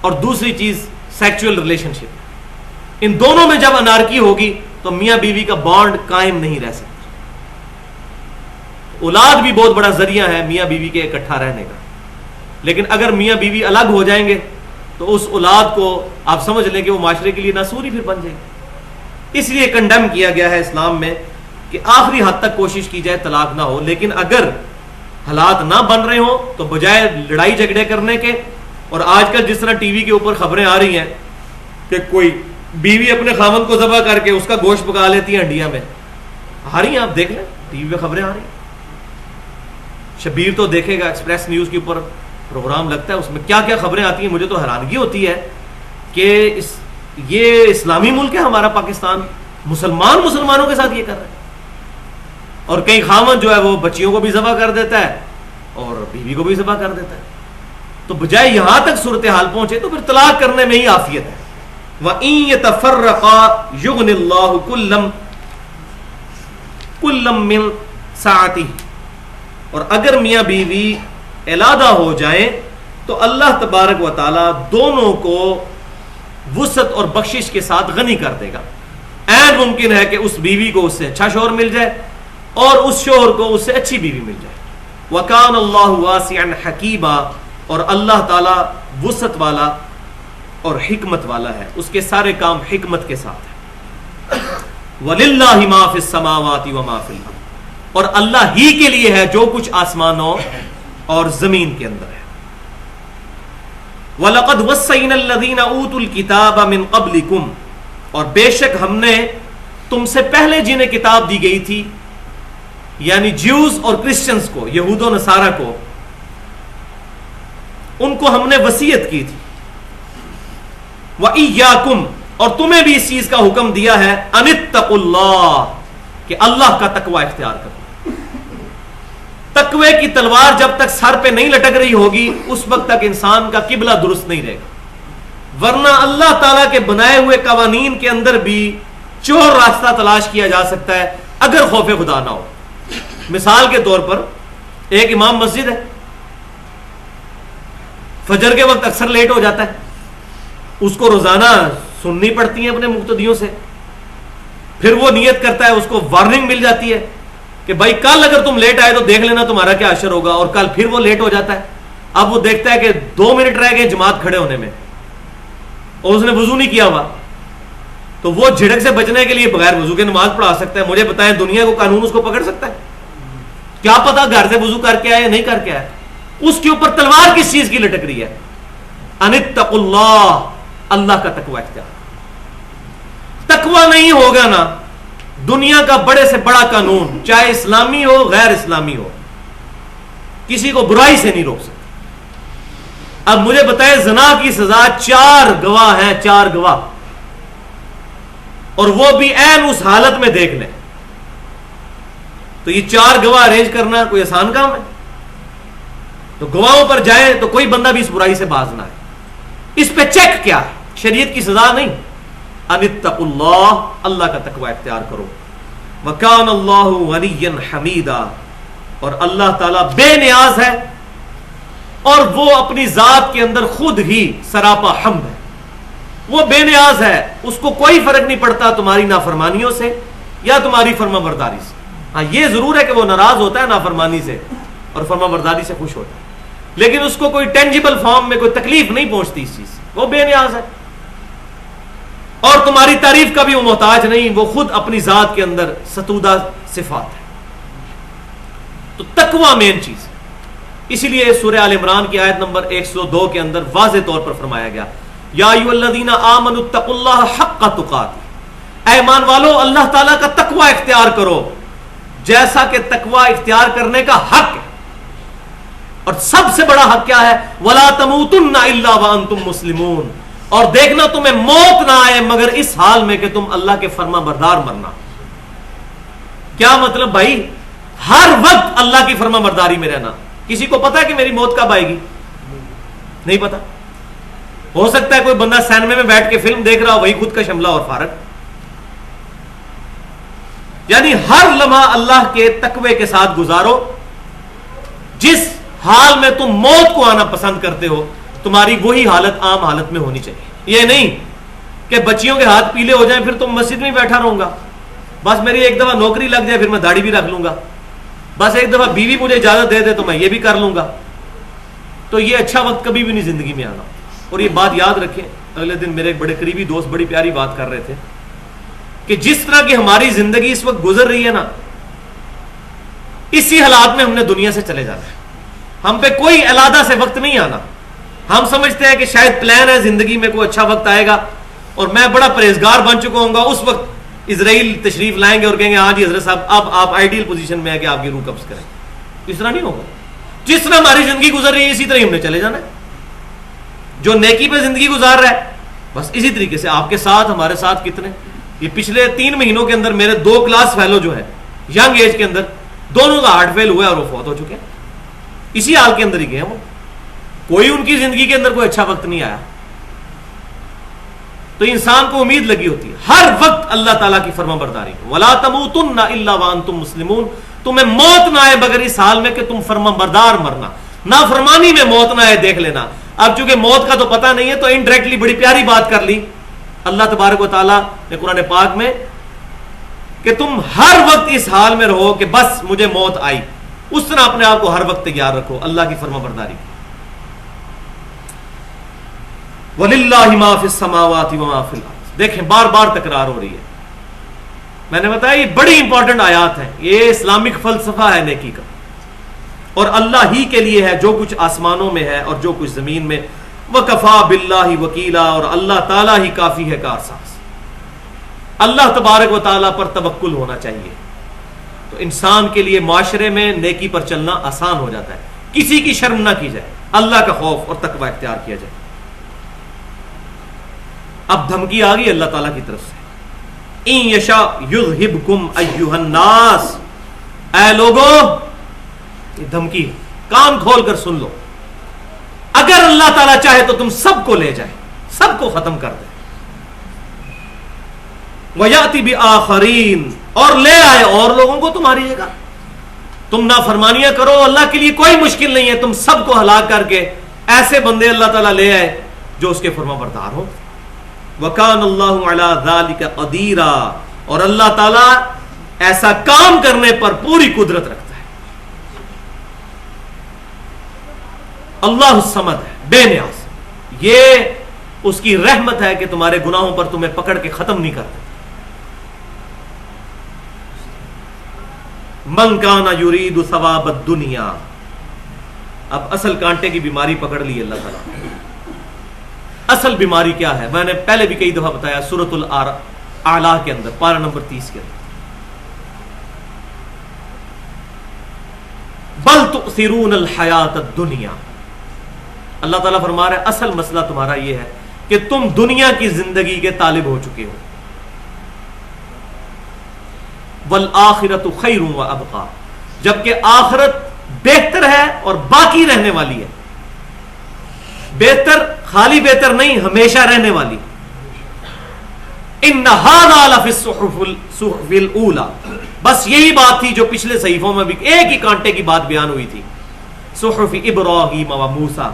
اور دوسری چیز سیکچوئل ریلیشن شپ. ان دونوں میں جب انارکی ہوگی تو میاں بیوی کا بانڈ قائم نہیں رہ سکتا. اولاد بھی بہت بڑا ذریعہ ہے میاں بیوی کے اکٹھا رہنے کا، لیکن اگر میاں بیوی الگ ہو جائیں گے تو اس اولاد کو آپ سمجھ لیں کہ وہ معاشرے کے لیے ناسوری پھر بن جائے گی. اس لیے کنڈیم کیا گیا ہے اسلام میں کہ آخری حد تک کوشش کی جائے طلاق نہ ہو. لیکن اگر حالات نہ بن رہے ہوں تو بجائے لڑائی جھگڑے کرنے کے، اور آج کل جس طرح ٹی وی کے اوپر خبریں آ رہی ہیں کہ کوئی بیوی اپنے خاوند کو ذبح کر کے اس کا گوشت پکا لیتی ہے انڈیا میں، آ رہی ہیں، آپ دیکھ لیں ٹی وی پہ خبریں آ رہی ہیں. شبیر تو دیکھے گا، ایکسپریس نیوز کے اوپر پروگرام لگتا ہے، اس میں کیا کیا خبریں آتی ہیں. مجھے تو حیرانگی ہوتی ہے کہ یہ اسلامی ملک ہے ہمارا پاکستان، مسلمانوں کے ساتھ یہ کر رہے ہیں. اور کئی خاوند جو ہے وہ بچیوں کو بھی ذبح کر دیتا ہے اور بیوی کو بھی ذبح کر دیتا ہے. تو بجائے یہاں تک صورتحال پہنچے تو پھر طلاق کرنے میں ہی عافیت ہے. وَإِن يَتَفَرَّقَا يُغْنِ اللَّهُ كُلًّا مِّن سَعَتِهِ. اور اگر میاں بیوی علیحدہ ہو جائیں تو اللہ تبارک و تعالی دونوں کو وسعت اور بخشش کے ساتھ غنی کر دے گا. عین ممکن ہے کہ اس بیوی کو اس سے اچھا شوہر مل جائے اور اس شوہر کو اس سے اچھی بیوی مل جائے. وَكَانَ اللَّهُ وَاسِعًا حَكِيمًا. اور اللہ تعالی وسعت والا اور حکمت والا ہے، اس کے سارے کام حکمت کے ساتھ ہے. وَلِلَّهِ مَا فِي السَّمَاوَاتِ وَمَا فِي الْأَرْضِ. اور اللہ ہی کے لیے ہے جو کچھ آسمانوں اور زمین کے اندر ہے. وَلَقَدْ وَصَّيْنَا الَّذِينَ أُوتُوا الْكِتَابَ مِنْ قَبْلِكُمْ. اور بے شک ہم نے تم سے پہلے جنہیں کتاب دی گئی تھی، یعنی جیوز اور کرسچنز کو، یہود و نصارہ کو، ان کو ہم نے وصیت کی تھی. وَإِيَّاكُمْ. اور تمہیں بھی اس چیز کا حکم دیا ہے، أَنِ اتَّقُوا اللَّهَ، کہ اللہ کا تقوی اختیار کرو. تقوی کی تلوار جب تک سر پہ نہیں لٹک رہی ہوگی اس وقت تک انسان کا قبلہ درست نہیں رہے گا. ورنہ اللہ تعالیٰ کے بنائے ہوئے قوانین کے اندر بھی چور راستہ تلاش کیا جا سکتا ہے اگر خوف خدا نہ ہو. مثال کے طور پر ایک امام مسجد ہے، فجر کے وقت اکثر لیٹ ہو جاتا ہے، اس کو روزانہ سننی پڑتی ہیں اپنے مقتدیوں سے. پھر وہ نیت کرتا ہے، اس کو وارننگ مل جاتی ہے کہ بھائی کل اگر تم لیٹ آئے تو دیکھ لینا تمہارا کیا اشر ہوگا. اور کل پھر وہ لیٹ ہو جاتا ہے. اب وہ دیکھتا ہے کہ 2 منٹ رہ گئے جماعت کھڑے ہونے میں اور اس نے وضو نہیں کیا ہوا، تو وہ جھڑک سے بچنے کے لیے بغیر وضو کے نماز پڑھا سکتا ہے. مجھے بتائیں دنیا کو قانون اس کو پکڑ سکتا ہے؟ کیا پتا گھر سے وضو کر کے آئے یا نہیں کر کے آئے. اس کے اوپر تلوار کس چیز کی لٹک رہی ہے؟ ان اتقوا اللہ، اللہ کا تقوی اختیار. تقوی نہیں ہوگا نا، دنیا کا بڑے سے بڑا قانون چاہے اسلامی ہو غیر اسلامی ہو کسی کو برائی سے نہیں روک سکتا. اب مجھے بتائیں زنا کی سزا 4 گواہ ہیں، 4 گواہ، اور وہ بھی عین اس حالت میں دیکھ لیں، تو یہ 4 گواہ ارینج کرنا کوئی آسان کام ہے؟ تو گواہوں پر جائے تو کوئی بندہ بھی اس برائی سے باز نہ ہے. اس پہ چیک کیا ہے؟ شریعت کی سزا نہیں. ان اتقوا اللہ، اللہ کا تقوی اختیار کرو. وکان اللہ غنیا حمیدا. اور اللہ تعالیٰ بے نیاز ہے اور وہ اپنی ذات کے اندر خود ہی سراپا حمد ہے. وہ بے نیاز ہے، اس کو کوئی فرق نہیں پڑتا تمہاری نافرمانیوں سے یا تمہاری فرما برداری سے. ہاں یہ ضرور ہے کہ وہ ناراض ہوتا ہے نافرمانی سے اور فرما برداری سے خوش ہوتا ہے، لیکن اس کو کوئی ٹینجیبل فارم میں کوئی تکلیف نہیں پہنچتی اس چیز سے. وہ بے نیاز ہے اور تمہاری تعریف کا بھی وہ محتاج نہیں. وہ خود اپنی ذات کے اندر ستودہ صفات ہے. تو تقوی مین چیز ہے. اسی لیے سورہ آل عمران کی آیت نمبر 102 کے اندر واضح طور پر فرمایا گیا، یا ایھا الذین آمنوا اتقوا اللہ حق تقاته. اے ایمان والو اللہ تعالیٰ کا تقوی اختیار کرو جیسا کہ تقوی اختیار کرنے کا حق ہے. اور سب سے بڑا حق کیا ہے؟ وَلَا تَمُوتُنَّ إِلَّا وَأَنْتُمْ مُسْلِمُونَ. اور دیکھنا تمہیں موت نہ آئے مگر اس حال میں کہ تم اللہ کے فرما بردار مرنا. کیا مطلب بھائی؟ ہر وقت اللہ کی فرما برداری میں رہنا. کسی کو پتا ہے کہ میری موت کب آئے گی؟ نہیں پتا. ہو سکتا ہے کوئی بندہ سینما میں بیٹھ کے فلم دیکھ رہا ہو، وہی خود کا شملہ اور فارغ. یعنی ہر لمحہ اللہ کے تقوی کے ساتھ گزارو. جس حال میں تم موت کو آنا پسند کرتے ہو تمہاری وہی حالت عام حالت میں ہونی چاہیے. یہ نہیں کہ بچیوں کے ہاتھ پیلے ہو جائیں پھر تو مسجد میں بیٹھا رہوں گا، بس میری ایک دفعہ نوکری لگ جائے پھر میں داڑھی بھی رکھ لوں گا، بس ایک دفعہ بیوی مجھے اجازت دے دے تو میں یہ بھی کر لوں گا. تو یہ اچھا وقت کبھی بھی نہیں زندگی میں آنا. اور یہ بات یاد رکھیں، اگلے دن میرے ایک بڑے قریبی دوست بڑی پیاری بات کر رہے تھے کہ جس طرح کی ہماری زندگی اس وقت گزر رہی ہے نا، اسی حالات میں ہم نے دنیا سے چلے جانا ہے. ہم پہ کوئی علیحدہ سے وقت نہیں آنا. ہم سمجھتے ہیں کہ شاید پلان ہے زندگی میں کوئی اچھا وقت آئے گا اور میں بڑا پرہیزگار بن چکا ہوں گا، اس وقت اسرائیل تشریف لائیں گے اور کہیں گے ہاں جی حضرت صاحب اب آپ آئیڈیل پوزیشن میں ہے کہ آپ کی روح قبض کریں. اس طرح نہیں ہوگا. جس طرح ہماری زندگی گزر رہی ہے اسی طرح ہم نے چلے جانا ہے. جو نیکی پہ زندگی گزار رہا ہے بس اسی طریقے سے آپ کے ساتھ ہمارے ساتھ کتنے یہ پچھلے 3 مہینوں کے اندر میرے 2 کلاس فیلو جو ہے ینگ ایج کے اندر دونوں کا ہارٹ فیل ہوا ہے اور وہ فوت ہو چکے ہیں. اسی حال کے اندر ہی گئے ہیں وہ. کوئی ان کی زندگی کے اندر کوئی اچھا وقت نہیں آیا. تو انسان کو امید لگی ہوتی ہے ہر وقت اللہ تعالیٰ کی فرما برداری. وَلَا تَمُوتُنَّ إِلَّا وَأَنْتُمْ مُسْلِمُونَ. تمہیں موت نہ آئے مگر اس حال میں کہ تم فرما بردار مرنا. نافرمانی میں موت نہ آئے دیکھ لینا. اب چونکہ موت کا تو پتہ نہیں ہے تو انڈائریکٹلی بڑی پیاری بات کر لی اللہ تبارک و تعالیٰ نے قرآن پاک میں کہ تم ہر وقت اس حال میں رہو کہ بس مجھے موت آئی. اس طرح اپنے آپ کو ہر وقت تیار رکھو اللہ کی فرما برداری. وَلِلَّهِ مَا فِي السَّمَاوَاتِ وَمَا فِي الْأَرْضِ. دیکھیں بار بار تکرار ہو رہی ہے. میں نے بتایا یہ بڑی امپورٹنٹ آیات ہیں. یہ اسلامک فلسفہ ہے نیکی کا اور اللہ ہی کے لیے ہے جو کچھ آسمانوں میں ہے اور جو کچھ زمین میں. وَكَفَى بِاللَّهِ وَكِيلًا. اور اللہ تعالیٰ ہی کافی ہے کارساز. اللہ تبارک و تعالیٰ پر توکل ہونا چاہیے. تو انسان کے لیے معاشرے میں نیکی پر چلنا آسان ہو جاتا ہے. کسی کی شرم نہ کی جائے, اللہ کا خوف اور تقوی اختیار کیا جائے. اب دھمکی آ گئی اللہ تعالیٰ کی طرف سے, ان یشا یذہبکم ایھا الناس. اے لوگو, یہ دھمکی, کان کھول کر سن لو. اگر اللہ تعالیٰ چاہے تو تم سب کو لے جائے, سب کو ختم کر دے. وَيَأْتِ بِآخَرِينَ. اور لے آئے اور لوگوں کو تمہاری جگہ. تم نافرمانیاں کرو, اللہ کے لیے کوئی مشکل نہیں ہے, تم سب کو ہلاک کر کے ایسے بندے اللہ تعالیٰ لے آئے جو اس کے فرما بردار ہو. وَكَانَ اللَّهُ عَلَى ذَلِكَ قَدِيرًا. اور اللہ تعالیٰ ایسا کام کرنے پر پوری قدرت رکھتا ہے. اللہ الصمد ہے, بے نیاز. یہ اس کی رحمت ہے کہ تمہارے گناہوں پر تمہیں پکڑ کے ختم نہیں کرتا. من کان یرید ثواب الدنیا. اب اصل کانٹے کی بیماری پکڑ لی اللہ تعالیٰ. اصل بیماری کیا ہے, میں نے پہلے بھی کئی دفعہ بتایا, سورۃ الاعلیٰ کے اندر پارہ نمبر 30 کے اندر. بل تؤثرون الحیات الدنیا. اللہ تعالیٰ فرما رہا ہے اصل مسئلہ تمہارا یہ ہے کہ تم دنیا کی زندگی کے طالب ہو چکے ہو. والآخرۃ خیر وابقیٰ. جبکہ آخرت بہتر ہے اور باقی رہنے والی ہے. بہتر خالی بہتر نہیں, ہمیشہ رہنے والی. ان ھذا لفی الصحف الاولیٰ. بس یہی بات تھی جو پچھلے صحیفوں میں بھی ایک ہی کانٹے کی بات بیان ہوئی تھی. صحف ابراہیم و موسیٰ.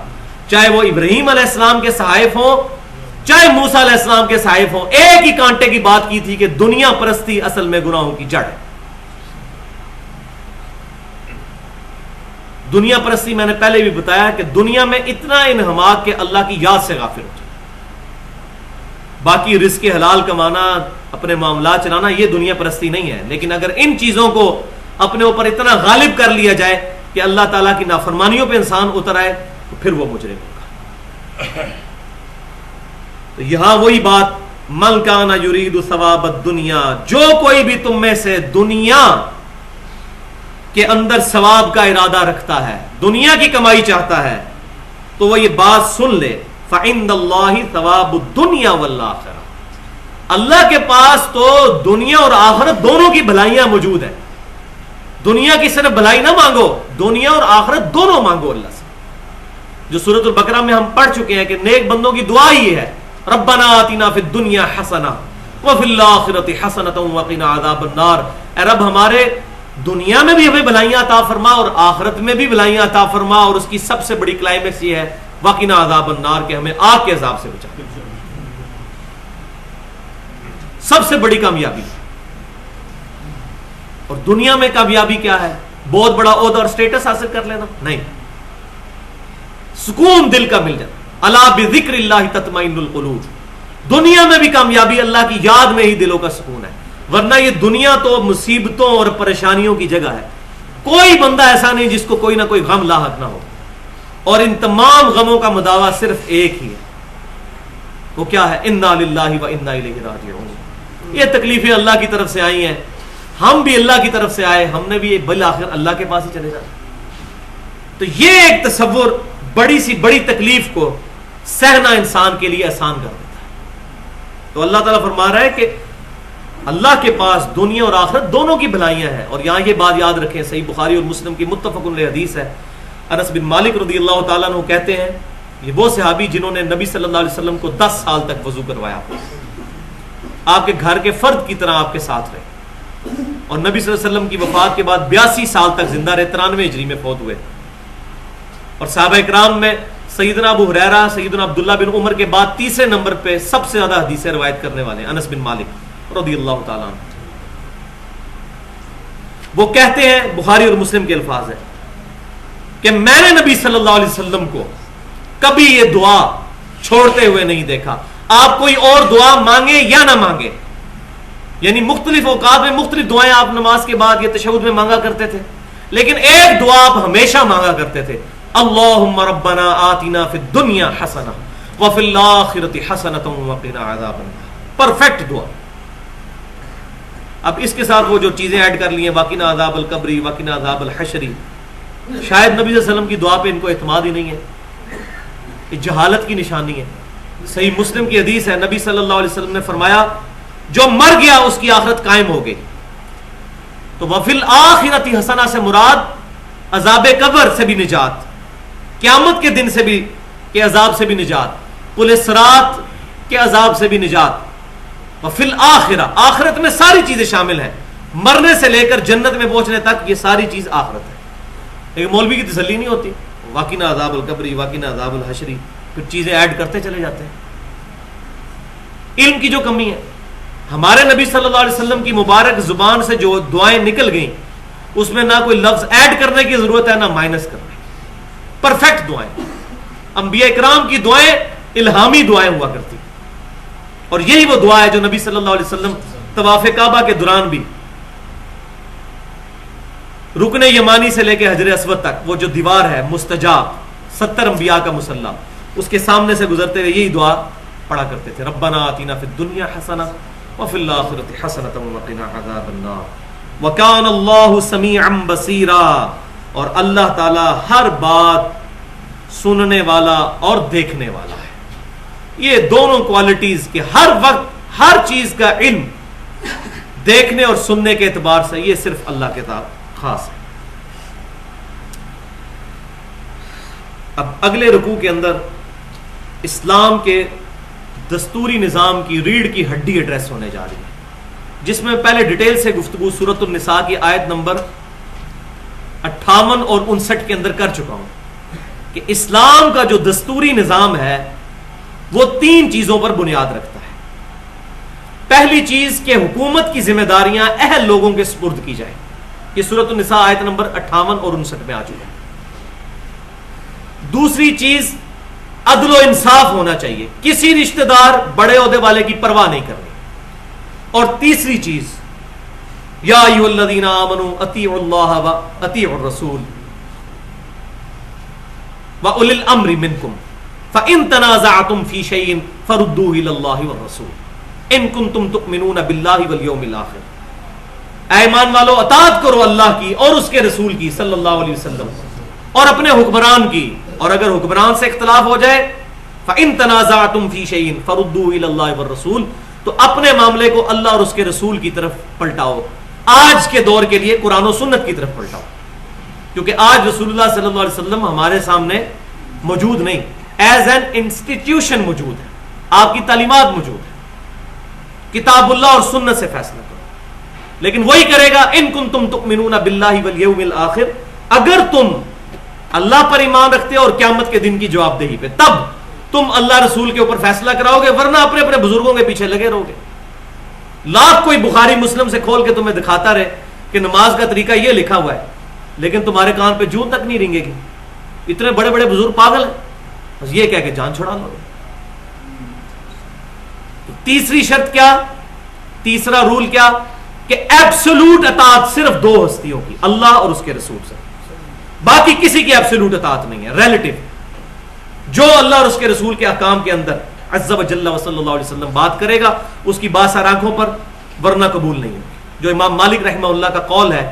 چاہے وہ ابراہیم علیہ السلام کے صحائف ہوں چاہے موسیٰ علیہ السلام کے صحائف ہوں, ایک ہی کانٹے کی بات کی تھی کہ دنیا پرستی اصل میں گناہوں کی جڑ ہے. دنیا پرستی میں نے پہلے بھی بتایا کہ دنیا میں اتنا انہماک کہ اللہ کی یاد سے غافل ہو جائے. باقی رزق حلال کمانا, اپنے معاملات چلانا, یہ دنیا پرستی نہیں ہے. لیکن اگر ان چیزوں کو اپنے اوپر اتنا غالب کر لیا جائے کہ اللہ تعالیٰ کی نافرمانیوں پہ انسان اتر آئے تو پھر وہ مجرم ہوگا. تو یہاں وہی بات, من کان یرید ثواب الدنیا. جو کوئی بھی تم میں سے دنیا کے اندر ثواب کا ارادہ رکھتا ہے, دنیا کی کمائی چاہتا ہے, تو وہ یہ بات سن لے. فعند اللہ ثواب الدنیا والآخرہ. اللہ کے پاس تو دنیا اور آخرت دونوں کی بھلائیاں موجود ہیں. دنیا کی صرف بھلائی نہ مانگو, دنیا اور آخرت دونوں مانگو اللہ سے. جو سورۃ البقرہ میں ہم پڑھ چکے ہیں کہ نیک بندوں کی دعا ہی ہے, ربنا آتنا فی الدنیا حسنہ وفی الآخرۃ حسنۃ وقنا عذاب النار. اے رب ہمارے دنیا میں بھی ہمیں بھلائیاں عطا فرما اور آخرت میں بھی بھلائیاں عطا فرما, اور اس کی سب سے بڑی کلائمیکس یہ ہے وقنا عذاب النار, کہ ہمیں آگ کے عذاب سے بچا. سب سے بڑی کامیابی. اور دنیا میں کامیابی کیا ہے؟ بہت بڑا عہدہ اور سٹیٹس حاصل کر لینا نہیں، سکون دل کا مل جاتا. الا بذکر اللہ تطمئن القلوب. دنیا میں بھی کامیابی اللہ کی یاد میں ہی دلوں کا سکون ہے، ورنہ یہ دنیا تو مصیبتوں اور پریشانیوں کی جگہ ہے. کوئی بندہ ایسا نہیں جس کو کوئی نہ کوئی غم لاحق نہ ہو، اور ان تمام غموں کا مداوع صرف ایک ہی ہے. وہ کیا ہے؟ انا للہ و انا الیہ راجعون. یہ تکلیفیں اللہ کی طرف سے آئی ہیں، ہم بھی اللہ کی طرف سے آئے، ہم نے بھی بالآخر اللہ کے پاس ہی چلے جانا. تو یہ ایک تصور بڑی سی بڑی تکلیف کو سہنا انسان کے لیے آسان کر دیتا ہے. تو اللہ تعالیٰ فرما رہا ہے کہ اللہ کے پاس دنیا اور آخرت دونوں کی بھلائیاں ہیں. اور یہاں یہ بات یاد رکھیں، صحیح بخاری اور مسلم کی متفق علیہ حدیث ہے. انس بن مالک رضی اللہ تعالیٰ عنہ کہتے ہیں، یہ وہ صحابی جنہوں نے نبی صلی اللہ علیہ وسلم کو 10 سال تک وضو کروایا، آپ کے گھر کے فرد کی طرح آپ کے ساتھ رہے، اور نبی صلی اللہ علیہ وسلم کی وفات کے بعد 82 سال تک زندہ رہے، 93 ہجری میں فوت ہوئے. اور صحابہ اکرام میں سیدنا ابو ہریرہ، سیدنا عبداللہ بن عمر کے بعد تیسرے نمبر پہ سب سے زیادہ حدیثیں روایت کرنے والے انس بن مالک رضی اللہ تعالیٰ عنہ. وہ کہتے ہیں، بخاری اور مسلم کے الفاظ ہیں کہ میں نے نبی صلی اللہ علیہ وسلم کو کبھی یہ دعا چھوڑتے ہوئے نہیں دیکھا. آپ کوئی اور دعا مانگے یا نہ مانگے، یعنی مختلف اوقات میں مختلف دعائیں آپ نماز کے بعد یا تشہد میں مانگا کرتے تھے، لیکن ایک دعا آپ ہمیشہ مانگا کرتے تھے، اللہم ربنا آتنا فی الدنیا حسنہ وفی الآخرۃ حسنۃ وقنا عذاب النار. پرفیکٹ دعا. اب اس کے ساتھ وہ جو چیزیں ایڈ کر لی ہیں، وقنا عذاب القبر، وقنا عذاب الحشر، شاید نبی صلی اللہ علیہ وسلم کی دعا پہ ان کو اعتماد ہی نہیں ہے. یہ جہالت کی نشانی ہے. صحیح مسلم کی حدیث ہے، نبی صلی اللہ علیہ وسلم نے فرمایا جو مر گیا اس کی آخرت قائم ہو گئی. تو وفی الآخرۃ حسنہ سے مراد عذاب قبر سے بھی نجات، قیامت کے دن سے بھی کے عذاب سے بھی نجات، پل صراط کے عذاب سے بھی نجات. وفی الآخرہ، آخرت میں ساری چیزیں شامل ہیں، مرنے سے لے کر جنت میں پہنچنے تک یہ ساری چیز آخرت ہے. ایک مولوی کی تسلی نہیں ہوتی، واقعنا عذاب القبری، واقعنا عذاب الحشری، پھر چیزیں ایڈ کرتے چلے جاتے ہیں. علم کی جو کمی ہے، ہمارے نبی صلی اللہ علیہ وسلم کی مبارک زبان سے جو دعائیں نکل گئیں اس میں نہ کوئی لفظ ایڈ کرنے کی ضرورت ہے نہ مائنس کرنے کی. پرفیکٹ دعائیں. انبیاء اکرام کی دعائیں الہامی دعائیں ہوا کرتی، اور یہی وہ دعا ہے جو نبی صلی اللہ علیہ وسلم طواف کعبہ کے دوران بھی رکن یمانی سے لے کے حجر اسود تک وہ جو دیوار ہے مستجاب 70 انبیاء کا مصلی، اس کے سامنے سے گزرتے ہوئے یہی دعا پڑھا کرتے تھے، ربنا آتنا فی الدنیا حسنہ وفی الآخرۃ حسنۃ وقنا عذاب النار وکان اللہ سمیعا بصیرا. اور اللہ تعالی ہر بات سننے والا اور دیکھنے والا ہے. یہ دونوں کوالٹیز کے ہر وقت ہر چیز کا علم دیکھنے اور سننے کے اعتبار سے یہ صرف اللہ کے ساتھ خاص ہے. اب اگلے رکوع کے اندر اسلام کے دستوری نظام کی ریڑھ کی ہڈی ایڈریس ہونے جا رہی ہے، جس میں پہلے ڈیٹیل سے گفتگو سورۃ النساء کی آیت نمبر 58 اور 59 کے اندر کر چکا ہوں کہ اسلام کا جو دستوری نظام ہے وہ 3 چیزوں پر بنیاد رکھتا ہے. پہلی چیز کہ حکومت کی ذمہ داریاں اہل لوگوں کے سپرد کی جائیں. یہ سورۃ النساء آیت نمبر 58 اور 59 میں آ چکا ہے. دوسری چیز عدل و انصاف ہونا چاہیے، کسی رشتہ دار بڑے عہدے والے کی پرواہ نہیں کرنی. اور تیسری چیز یا ایھا الذین آمنوا اطیعوا اللہ واطیعوا الرسول واولی الامر منکم فان تنازعتم فی شیء فردوہ الی اللہ والرسول ان کنتم تؤمنون باللہ والیوم الآخر. اے ایمان والو، اطاعت کرو اللہ کی اور اس کے رسول کی صلی اللہ علیہ وسلم، اور اپنے حکمران کی، اور اگر حکمران سے اختلاف ہو جائے فَإِن تَنَازَعْتُمْ فِي شَيْءٍ فَرُدُّوهُ إِلَى اللَّهِ وَالرَّسُولِ، تو اپنے معاملے کو اللہ اور اس کے رسول کی طرف پلٹاؤ. آج کے دور کے لیے قرآن و سنت کی طرف پلٹاؤ، کیونکہ آج رسول اللہ صلی اللہ علیہ وسلم ہمارے سامنے موجود نہیں، ایز این انسٹیٹیوشن موجود ہے، آپ کی تعلیمات موجود ہے، کتاب اللہ اور سنت سے فیصلہ کرو. لیکن وہی کرے گا ان کنتم تؤمنون باللہ والیوم الآخر، اگر تم اللہ پر ایمان رکھتے اور قیامت کے دن کی جواب دہی پہ، تب تم اللہ رسول کے اوپر فیصلہ کراؤ گے، ورنہ اپنے اپنے بزرگوں کے پیچھے لگے رہو گے. لاکھ کوئی بخاری مسلم سے کھول کے تمہیں دکھاتا رہے کہ نماز کا طریقہ یہ لکھا ہوا ہے، لیکن تمہارے کان پہ جوں تک نہیں رنگے گی. اتنے بڑے بڑے بزرگ پاگل ہیں، بس یہ کہہ کے جان چھڑا لو. تیسری شرط کیا، تیسرا رول کیا کہ ایبسولوٹ اطاعت صرف دو ہستیوں کی، اللہ اور اس کے رسول سے، باقی کسی کی ایبسولوٹ اطاعت نہیں ہے، ریلیٹو. جو اللہ اور اس کے رسول کے احکام کے اندر عز و جل و صلی اللہ علیہ وسلم بات کرے گا اس کی بات سر آنکھوں پر، ورنہ قبول نہیں ہوگی. جو امام مالک رحمہ اللہ کا قول ہے،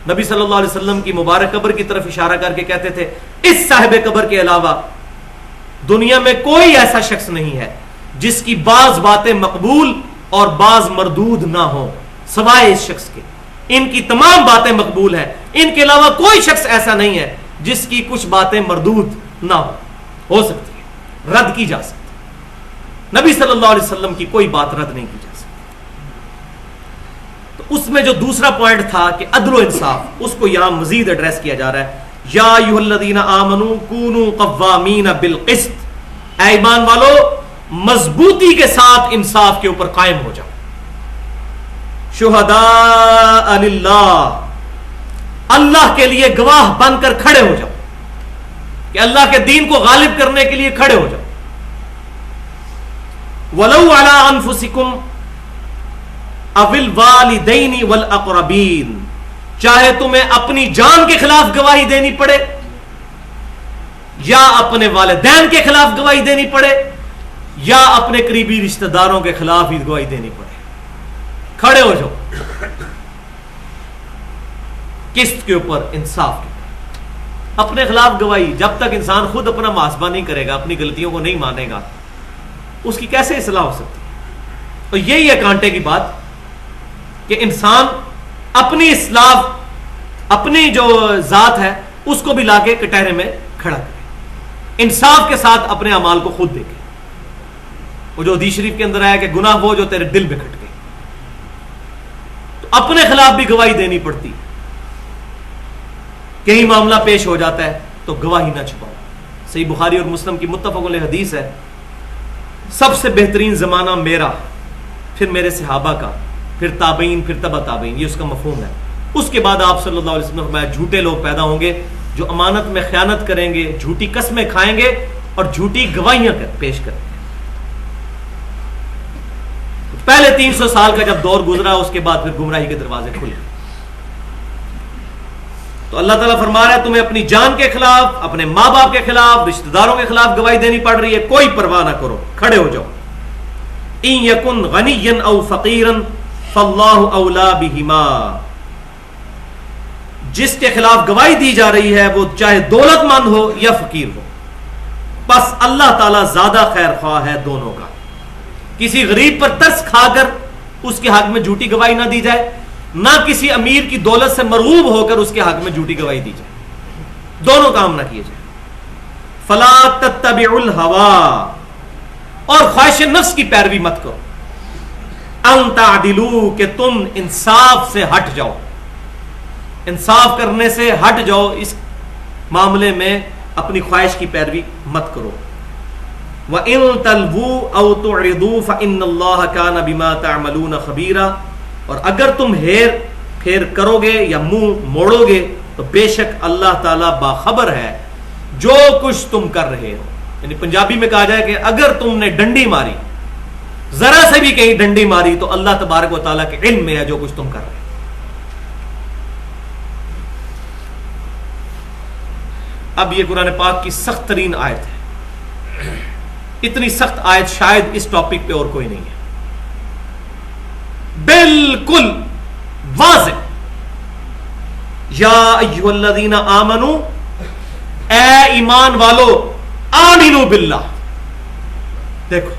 نبی صلی اللہ علیہ وسلم کی مبارک قبر کی طرف اشارہ کر کے کہتے تھے اس صاحب قبر کے علاوہ دنیا میں کوئی ایسا شخص نہیں ہے جس کی بعض باتیں مقبول اور بعض مردود نہ ہو سوائے اس شخص کے. ان کی تمام باتیں مقبول ہیں، ان کے علاوہ کوئی شخص ایسا نہیں ہے جس کی کچھ باتیں مردود نہ ہو سکتی ہے، رد کی جا سکتی. نبی صلی اللہ علیہ وسلم کی کوئی بات رد نہیں کی جا سکتی. تو اس میں جو دوسرا پوائنٹ تھا کہ عدل و انصاف، اس کو یہاں مزید ایڈریس کیا جا رہا ہے. یا ایھا الذین آمنوا کونوا قوامین بالقسط، اے ایمان والو مضبوطی کے ساتھ انصاف کے اوپر قائم ہو جاؤ. شہداء للہ، اللہ کے لیے گواہ بن کر کھڑے ہو جاؤ کہ اللہ کے دین کو غالب کرنے کے لیے کھڑے ہو جاؤ. وَلَوْ عَلَىٰ أَنفُسِكُمْ أَوِ الْوَالِدَيْنِ وَالْأَقْرَبِينَ، چاہے تمہیں اپنی جان کے خلاف گواہی دینی پڑے یا اپنے والدین کے خلاف گواہی دینی پڑے یا اپنے قریبی رشتہ داروں کے خلاف ہی گواہی دینی پڑے، کھڑے ہو جاؤ قسط کے اوپر، انصاف کے اوپر. اپنے خلاف گواہی، جب تک انسان خود اپنا محاسبہ نہیں کرے گا، اپنی غلطیوں کو نہیں مانے گا، اس کی کیسے اصلاح ہو سکتی ہے؟ تو یہی ہے کانٹے کی بات کہ انسان اپنی اصلاح، اپنی جو ذات ہے اس کو بھی لا کے کٹہرے میں کھڑا کرے، انصاف کے ساتھ اپنے اعمال کو خود دیکھے. وہ جو حدیث شریف کے اندر آیا کہ گناہ وہ جو تیرے دل میں کھٹ گئے، تو اپنے خلاف بھی گواہی دینی پڑتی. کہیں معاملہ پیش ہو جاتا ہے تو گواہی نہ چھپاؤ. صحیح بخاری اور مسلم کی متفق علیہ حدیث ہے، سب سے بہترین زمانہ میرا، پھر میرے صحابہ کا، پھر تابعین، پھر تبع تابعین. یہ اس کا مفہوم ہے. اس کے بعد آپ صلی اللہ علیہ وسلم نے فرمایا جھوٹے لوگ پیدا ہوں گے جو امانت میں خیانت کریں گے، جھوٹی قسمیں کھائیں گے اور جھوٹی گواہیاں پیش کریں گے. پہلے 300 سال کا جب دور گزرا، اس کے بعد پھر گمراہی کے دروازے کھل گئے. تو اللہ تعالیٰ فرما رہا ہے تمہیں اپنی جان کے خلاف، اپنے ماں باپ کے خلاف، رشتہ داروں کے خلاف گواہی دینی پڑ رہی ہے، کوئی پرواہ نہ کرو، کھڑے ہو جاؤ. ان یکن غنیا او فقیرا فاللہ اولی بہما، جس کے خلاف گواہی دی جا رہی ہے وہ چاہے دولت مند ہو یا فقیر ہو، بس اللہ تعالیٰ زیادہ خیر خواہ ہے دونوں کا. کسی غریب پر ترس کھا کر اس کے حق میں جھوٹی گواہی نہ دی جائے، نہ کسی امیر کی دولت سے مرغوب ہو کر اس کے حق میں جھوٹی گواہی دی جائے. دونوں کام نہ کیے جائے. فلا تتبعوا الہوی، اور خواہش نفس کی پیروی مت کرو. ان تعدلوا، کہ تم انصاف سے ہٹ جاؤ، انصاف کرنے سے ہٹ جاؤ، اس معاملے میں اپنی خواہش کی پیروی مت کرو. وَإِن تَلْوُوا أَوْ تُعْرِضُوا فَإِنَّ اللَّهَ كَانَ بِمَا تَعْمَلُونَ خَبِيرًا، اور اگر تم ہیر پھیر کرو گے یا منہ موڑو گے تو بے شک اللہ تعالیٰ باخبر ہے جو کچھ تم کر رہے ہو. یعنی پنجابی میں کہا جائے کہ اگر تم نے ڈنڈی ماری، ذرا سے بھی کہیں ڈنڈی ماری، تو اللہ تبارک و تعالیٰ کے علم میں ہے جو کچھ تم کر رہے ہو. اب یہ قرآن پاک کی سخت ترین آیت ہے. اتنی سخت آیت شاید اس ٹاپک پہ اور کوئی نہیں ہے. بالکل واضح، یا ایھا الذین آمنوا، اے ایمان والو، آمنوا باللہ. دیکھو،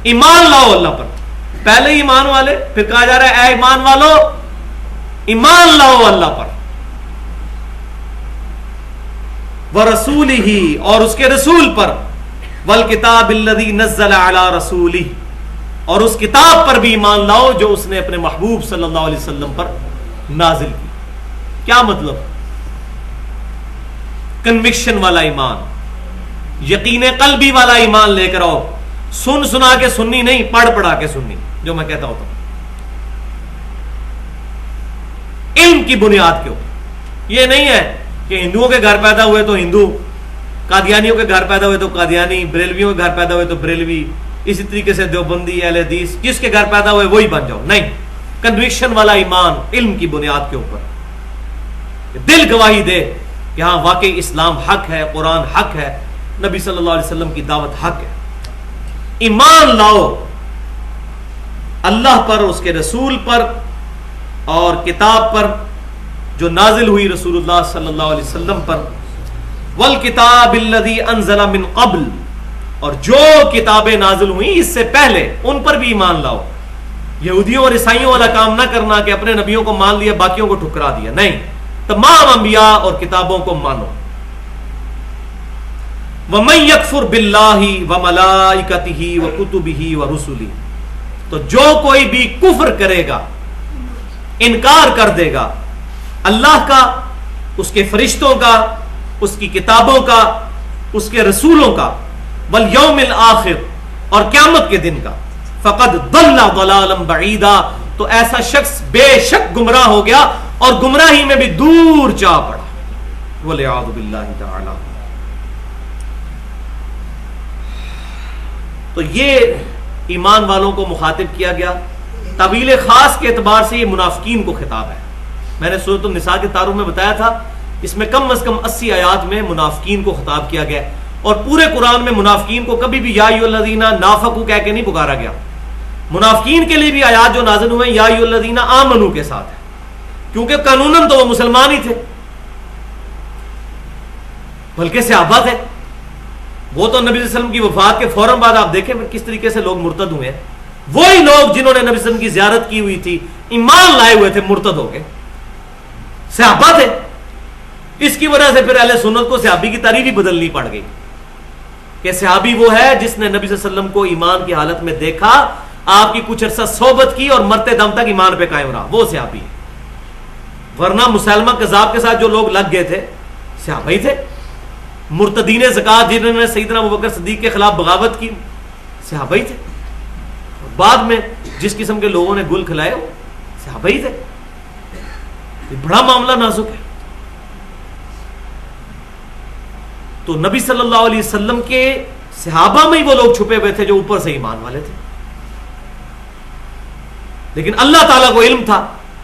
ایمان لاؤ اللہ پر. پہلے ایمان والے، پھر کہا جا رہا ہے اے ایمان والو ایمان لاؤ اللہ پر. وَرَسُولِهِ، اور اس کے رسول پر. وَالْكِتَابِ الَّذِي نَزَّلَ عَلَى رَسُولِهِ، اور اس کتاب پر بھی ایمان لاؤ جو اس نے اپنے محبوب صلی اللہ علیہ وسلم پر نازل کی. کیا مطلب؟ کنوکشن والا ایمان، یقین قلبی والا ایمان لے کر آؤ. سن سنا کے سننی نہیں، پڑھ پڑھا کے سننی، جو میں کہتا ہوتا ہوں. کی بنیاد کے اوپر. یہ نہیں ہے کہ ہندوؤں کے گھر پیدا ہوئے تو ہندو، قادیانیوں کے گھر پیدا ہوئے تو قادیانی، بریلویوں کے گھر پیدا ہوئے تو بریلوی، اسی طریقے سے دیوبندی، اہل حدیث، جس کے گھر پیدا ہوئے وہی بن جاؤ. نہیں، کنوکشن والا ایمان علم کی بنیاد کے اوپر، دل گواہی دے کہ ہاں واقعی اسلام حق ہے، قرآن حق ہے، نبی صلی اللہ علیہ وسلم کی دعوت حق ہے. ایمان لاؤ اللہ پر، اس کے رسول پر اور کتاب پر جو نازل ہوئی رسول اللہ صلی اللہ علیہ وسلم پر، والکتاب الذی انزل من قبل، اور جو کتابیں نازل ہوئیں اس سے پہلے ان پر بھی ایمان لاؤ. یہودیوں اور عیسائیوں والا کام نہ کرنا کہ اپنے نبیوں کو مان لیا باقیوں کو ٹھکرا دیا. نہیں، تمام انبیاء اور کتابوں کو مانو. وَمَن يَكْفُرْ بِاللَّهِ وَمَلَائِكَتِهِ وَكُتُبِهِ وَرُسُلِهِ، تو جو کوئی بھی کفر کرے گا، انکار کر دے گا اللہ کا، اس کے فرشتوں کا، اس کی کتابوں کا، اس کے رسولوں کا، والیوم الآخر، اور قیامت کے دن کا، فقد ضل ضلالا بعیدا، تو ایسا شخص بے شک گمراہ ہو گیا اور گمراہی میں بھی دور جا پڑا. والعیاذ باللہ تعالی. تو یہ ایمان والوں کو مخاطب کیا گیا. طویل خاص کے اعتبار سے یہ منافقین کو خطاب ہے. میں نے سورۃ النساء کے تعارف میں بتایا تھا، اس میں کم از کم 80 آیات میں منافقین کو خطاب کیا گیا، اور پورے قرآن میں منافقین کو کبھی بھی یا ایھا الذین نافقوا کہہ کے نہیں پکارا گیا. منافقین کے لیے بھی آیات جو نازل ہوئے یا ایھا الذین آمنوا کے ساتھ ہے، کیونکہ قانوناً تو وہ مسلمان ہی تھے، بلکہ صحابہ تھے. وہ تو نبی صلی اللہ علیہ وسلم کی وفات کے فوراً بعد آپ دیکھیں کس طریقے سے لوگ مرتد ہوئے ہیں. وہی لوگ جنہوں نے نبی صلی اللہ علیہ وسلم کی زیارت کی ہوئی تھی، ایمان لائے ہوئے تھے، مرتد ہو گئے، صحابہ تھے. اس کی وجہ سے پھر اہل سنت کو صحابی کی تعریف ہی بدلنی پڑ گئی کہ صحابی وہ ہے جس نے نبی صلی اللہ علیہ وسلم کو ایمان کی حالت میں دیکھا، آپ کی کچھ عرصہ صحبت کی اور مرتے دم تک ایمان پہ قائم رہا، وہ صحابی ہے. ورنہ مسلمہ کذاب کے ساتھ جو لوگ لگ گئے تھے صحابہ ہی تھے. مرتدین زکات جنہوں نے سیدنا ابوبکر صدیق کے خلاف بغاوت کی، صحابہ ہی تھے. بعد میں جس قسم کے لوگوں نے گل کھلائے وہ صحابہ ہی تھے. یہ بڑا معاملہ نازک ہے. تو نبی صلی اللہ علیہ وسلم کے صحابہ میں ہی وہ لوگ چھپے ہوئے تھے جو اوپر سے ایمان والے تھے، لیکن اللہ تعالیٰ کو علم تھا.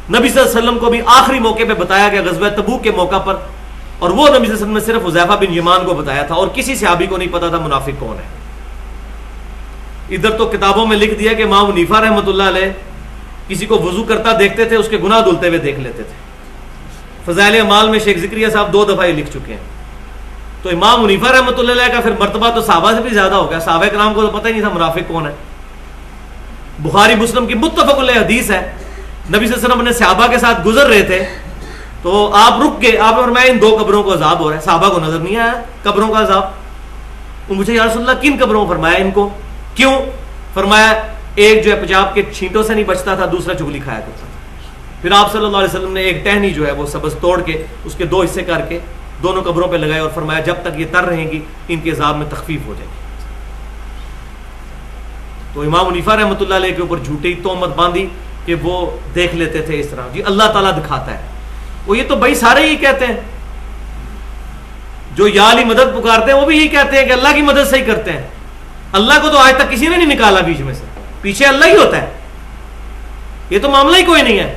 نبی صلی اللہ علیہ وسلم کو بھی آخری موقع پہ بتایا گیا غزوہ تبوک کے موقع پر، اور وہ نبی صلی اللہ علیہ وسلم نے صرف حذیفہ بن یمان کو بتایا تھا، اور کسی صحابی کو نہیں پتا تھا منافق کون ہے. ادھر تو کتابوں میں لکھ دیا کہ امام حنیفہ رحمۃ اللہ علیہ کسی کو وضو کرتا دیکھتے تھے، اس کے گناہ دھلتے ہوئے دیکھ لیتے تھے. فضائل اعمال میں شیخ ذکریہ صاحب 2 دفعہ یہ لکھ چکے ہیں. تو امام حنیفہ رحمۃ اللہ علیہ کا پھر مرتبہ تو صحابہ سے بھی زیادہ ہو گیا. صحابہ کرام کو تو پتہ ہی نہیں تھا منافق کون ہے. بخاری مسلم کی متفق علیہ حدیث ہے، نبی صلی اللہ علیہ وسلم اپنے صحابہ کے ساتھ گزر رہے تھے تو آپ رک گئے. آپ نے فرمایا ان 2 قبروں کو عذاب ہو رہا ہے. صحابہ کو نظر نہیں آیا قبروں کا عذاب. وہ مجھے یا رسول اللہ کن قبروں؟ فرمایا ان کو. کیوں؟ فرمایا ایک جو ہے پیشاب کے چھینٹوں سے نہیں بچتا تھا، دوسرا چگلی کھایا کرتا تھا. پھر آپ صلی اللہ علیہ وسلم نے ایک ٹہنی جو ہے وہ سبز توڑ کے اس کے 2 حصے کر کے دونوں قبروں پہ لگائے اور فرمایا جب تک یہ تر رہیں گی ان کے عذاب میں تخفیف ہو جائے گی. تو امام حنیفہ رحمۃ اللہ علیہ کے اوپر جھوٹی تہمت باندھی کہ وہ دیکھ لیتے تھے اس طرح. جی اللہ تعالیٰ دکھاتا ہے. وہ یہ تو بھائی سارے ہی کہتے ہیں، جو یا علی مدد پکارتے ہیں وہ بھی یہی کہتے ہیں کہ اللہ کی مدد سے ہی کرتے ہیں. اللہ کو تو آج تک کسی نے نہیں نکالا بیچ میں سے، پیچھے اللہ ہی ہوتا ہے. یہ تو معاملہ ہی کوئی نہیں ہے.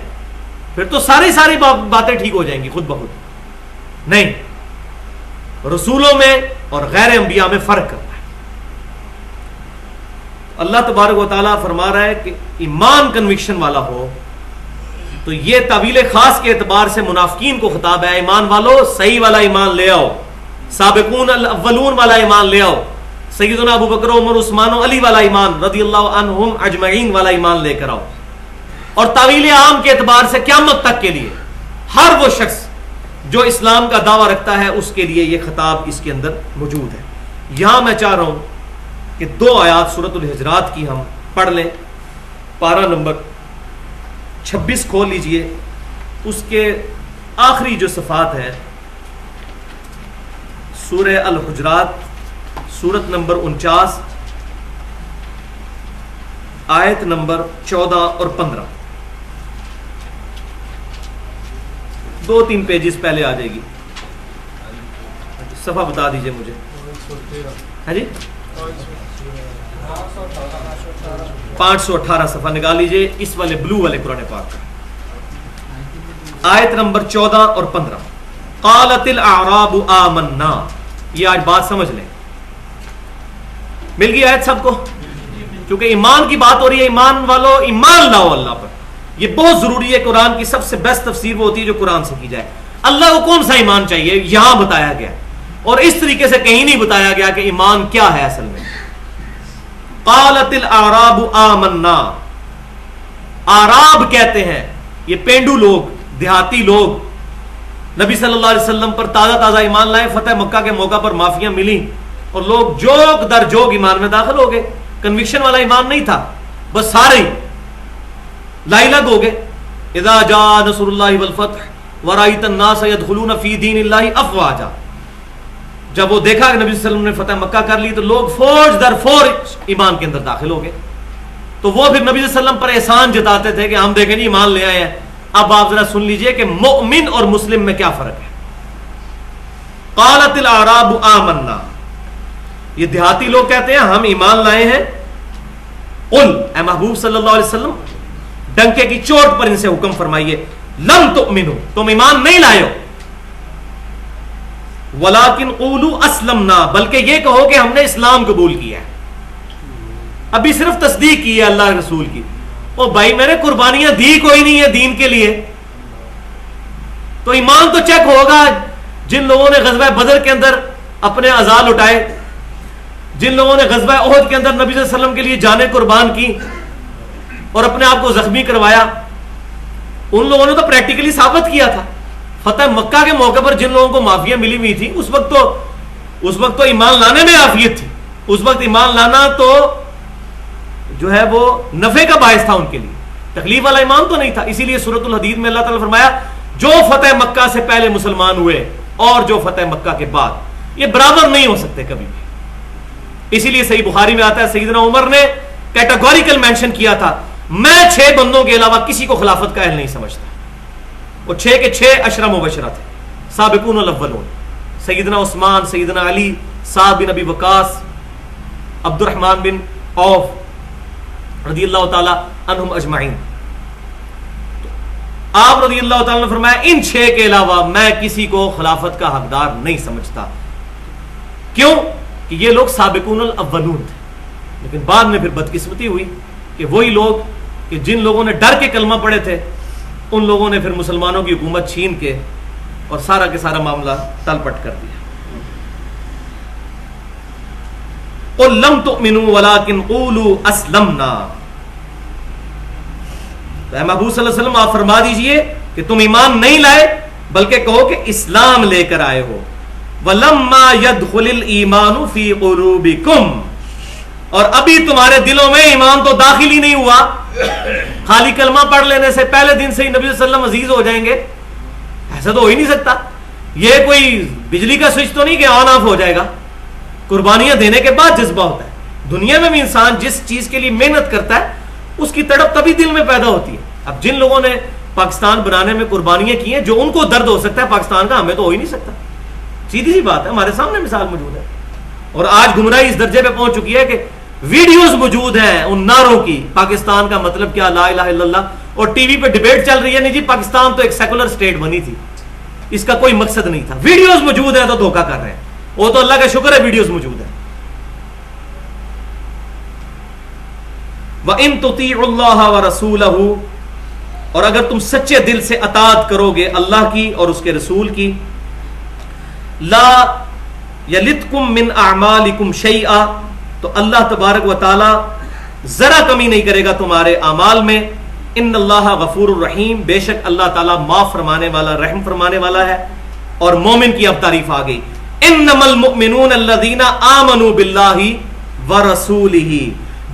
پھر تو ساری باتیں ٹھیک ہو جائیں گی خود بخود. نہیں، رسولوں میں اور غیر انبیاء میں فرق کرنا ہے. اللہ تبارک و تعالیٰ فرما رہا ہے کہ ایمان کنوکشن والا ہو تو یہ طویل خاص کے اعتبار سے منافقین کو خطاب ہے. ایمان والو صحیح والا ایمان لے آؤ، سابقون الاولون والا ایمان لے آؤ، سیدنا ابو بکر عمر عثمان و علی والا ایمان رضی اللہ عنہم اجمعین والا ایمان لے کر آؤ. اور طویل عام کے اعتبار سے قیامت تک کے لیے ہر وہ شخص جو اسلام کا دعویٰ رکھتا ہے اس کے لیے یہ خطاب اس کے اندر موجود ہے. یہاں میں چاہ رہا ہوں کہ 2 آیات سورۃ الحجرات کی ہم پڑھ لیں. پارہ نمبر 26 کھول لیجئے، اس کے آخری جو صفحات ہیں سورہ الحجرات سورت نمبر 49 آیت نمبر 14 اور 15. 2-3 پیجز پہلے آ جائے گی. صفحہ بتا دیجئے مجھے. ہاں جی 518 صفحہ نکال لیجئے اس والے بلو والے قرآن پاک کا. آیت نمبر 14 اور 15. قالت الاعراب آمنا. یہ آج بات سمجھ لیں. مل گئی آیت سب کو؟ کیونکہ ایمان کی بات ہو رہی ہے. ایمان والو ایمان لاؤ اللہ پر. یہ بہت ضروری ہے. قرآن کی سب سے بیسٹ تفسیر وہ ہوتی ہے جو قرآن سے کی جائے. اللہ کو کون سا ایمان چاہیے یہاں بتایا گیا, اور اس طریقے سے کہیں نہیں بتایا گیا کہ ایمان کیا ہے اصل میں. قالت الاعراب آمنا. آراب کہتے ہیں یہ پینڈو لوگ, دیہاتی لوگ. نبی صلی اللہ علیہ وسلم پر تازہ تازہ ایمان لائے. فتح مکہ کے موقع پر معافیاں ملی اور لوگ جوگ در جوگ ایمان میں داخل ہو گئے. کنوکشن والا ایمان نہیں تھا, بس سارے لائی لگ ہو گئے. اذا جاء نصر اللہ والفتح ورأیت الناس يدخلون فی دین اللہ افواجا. جب وہ دیکھا کہ نبی صلی اللہ علیہ وسلم نے فتح مکہ کر لی تو لوگ فوج در فوج ایمان کے اندر داخل ہو گئے. تو وہ پھر نبی صلی اللہ علیہ وسلم پر احسان جتاتے تھے کہ ہم دیکھیں جی ایمان لے آئے ہیں. اب آپ ذرا سن لیجئے کہ مؤمن اور مسلم میں کیا فرق ہے. قالت الاعراب آمنا. یہ دیہاتی لوگ کہتے ہیں ہم ایمان لائے ہیں. قل, اے محبوب صلی اللہ علیہ وسلم ڈنکے کی چوٹ پر ان سے حکم فرمائیے, لم تؤمنوا, تم ایمان نہیں لائے ہو. ولیکن قولوا اسلمنا, بلکہ یہ کہو کہ ہم نے اسلام قبول کیا ہے. ابھی صرف تصدیق کی ہے اللہ رسول کی. او بھائی میں نے قربانیاں دی کوئی نہیں ہے دین کے لیے. تو ایمان تو چیک ہوگا. جن لوگوں نے غزوہ بدر کے اندر اپنے اعضاء لٹائے, جن لوگوں نے غزوہ احد کے اندر نبی صلی اللہ علیہ وسلم کے لیے جانیں قربان کی اور اپنے آپ کو زخمی کروایا, ان لوگوں نے تو پریکٹیکلی ثابت کیا تھا. فتح مکہ کے موقع پر جن لوگوں کو معافیاں ملی ہوئی تھی اس وقت تو ایمان لانے میں عافیت تھی. اس وقت ایمان لانا تو جو ہے وہ نفع کا باعث تھا ان کے لیے, تکلیف والا ایمان تو نہیں تھا. اسی لیے سورۃ الحدید میں اللہ تعالیٰ نے فرمایا جو فتح مکہ سے پہلے مسلمان ہوئے اور جو فتح مکہ کے بعد یہ برابر نہیں ہو سکتے کبھی بھی. اسی لیے صحیح بخاری میں آتا ہے سیدنا عمر نے کیٹیگوریکل مینشن کیا تھا میں 6 بندوں کے علاوہ کسی کو خلافت کا اہل نہیں سمجھتا. وہ 6 کے 6 عشرہ مبشرہ تھے, سابقون الاولون. سیدنا عثمان, سیدنا علی, سعد بن ابی وقاص, عبد الرحمن بن عوف رضی اللہ تعالی عنہم اجمعین. آپ رضی اللہ تعالی نے فرمایا ان 6 کے علاوہ میں کسی کو خلافت کا حقدار نہیں سمجھتا. کیوں کہ یہ لوگ سابقون الاولون تھے. لیکن بعد میں پھر بدقسمتی ہوئی کہ وہی لوگ کہ جن لوگوں نے ڈر کے کلمہ پڑھے تھے ان لوگوں نے پھر مسلمانوں کی حکومت چھین کے اور سارا کے سارا معاملہ تل پٹ کر دیا. قل لم تؤمنوا ولكن قولوا اسلمنا. اے محبوب صلی اللہ علیہ وسلم آپ فرما دیجئے کہ تم ایمان نہیں لائے بلکہ کہو کہ اسلام لے کر آئے ہو. وَلَمَّا يَدْخُلِ الْإِيمَانُ فِي قُلُوبِكُمْ, اور ابھی تمہارے دلوں میں ایمان تو داخل ہی نہیں ہوا. خالی کلمہ پڑھ لینے سے پہلے دن سے ہی نبی صلی اللہ علیہ وسلم عزیز ہو جائیں گے, ایسا تو ہو ہی نہیں سکتا. یہ کوئی بجلی کا سوئچ تو نہیں کہ آن آف ہو جائے گا. قربانیاں دینے کے بعد جذبہ ہوتا ہے. دنیا میں بھی انسان جس چیز کے لیے محنت کرتا ہے اس کی تڑپ تبھی دل میں پیدا ہوتی ہے. اب جن لوگوں نے پاکستان بنانے میں قربانیاں کی ہیں, جو ان کو درد ہو سکتا ہے پاکستان کا, ہمیں تو ہو ہی نہیں سکتا. سیدھی سی بات ہے, ہمارے سامنے مثال موجود ہے. اور آج گمراہی اس درجے پہ پہنچ چکی ہے کہ ویڈیوز موجود ہیں ان نعروں کی, پاکستان کا مطلب کیا, لا الہ الا اللہ, اور ٹی وی پہ ڈیبیٹ چل رہی ہے نہیں جی پاکستان تو ایک سیکولر اسٹیٹ بنی تھی, اس کا کوئی مقصد نہیں تھا. ویڈیوز موجود ہیں تو دھوکہ کر رہے ہیں. وہ تو اللہ کا شکر ہے ویڈیوز موجود ہیں. وَإِن تُطِيعُوا اللَّهَ وَرَسُولَهُ, اور اگر تم سچے دل سے اطاعت کرو گے اللہ کی اور اس کے رسول کی, لا یلتکم من اعمالکم شیئا, تو اللہ تبارک و تعالی ذرا کمی نہیں کرے گا تمہارے اعمال میں. ان اللہ غفور الرحیم, بے شک اللہ تعالی معاف فرمانے والا رحم فرمانے والا ہے. اور مومن کی اب تعریف آ گئی, انما المؤمنون الذین آمنوا باللہ ورسولہ,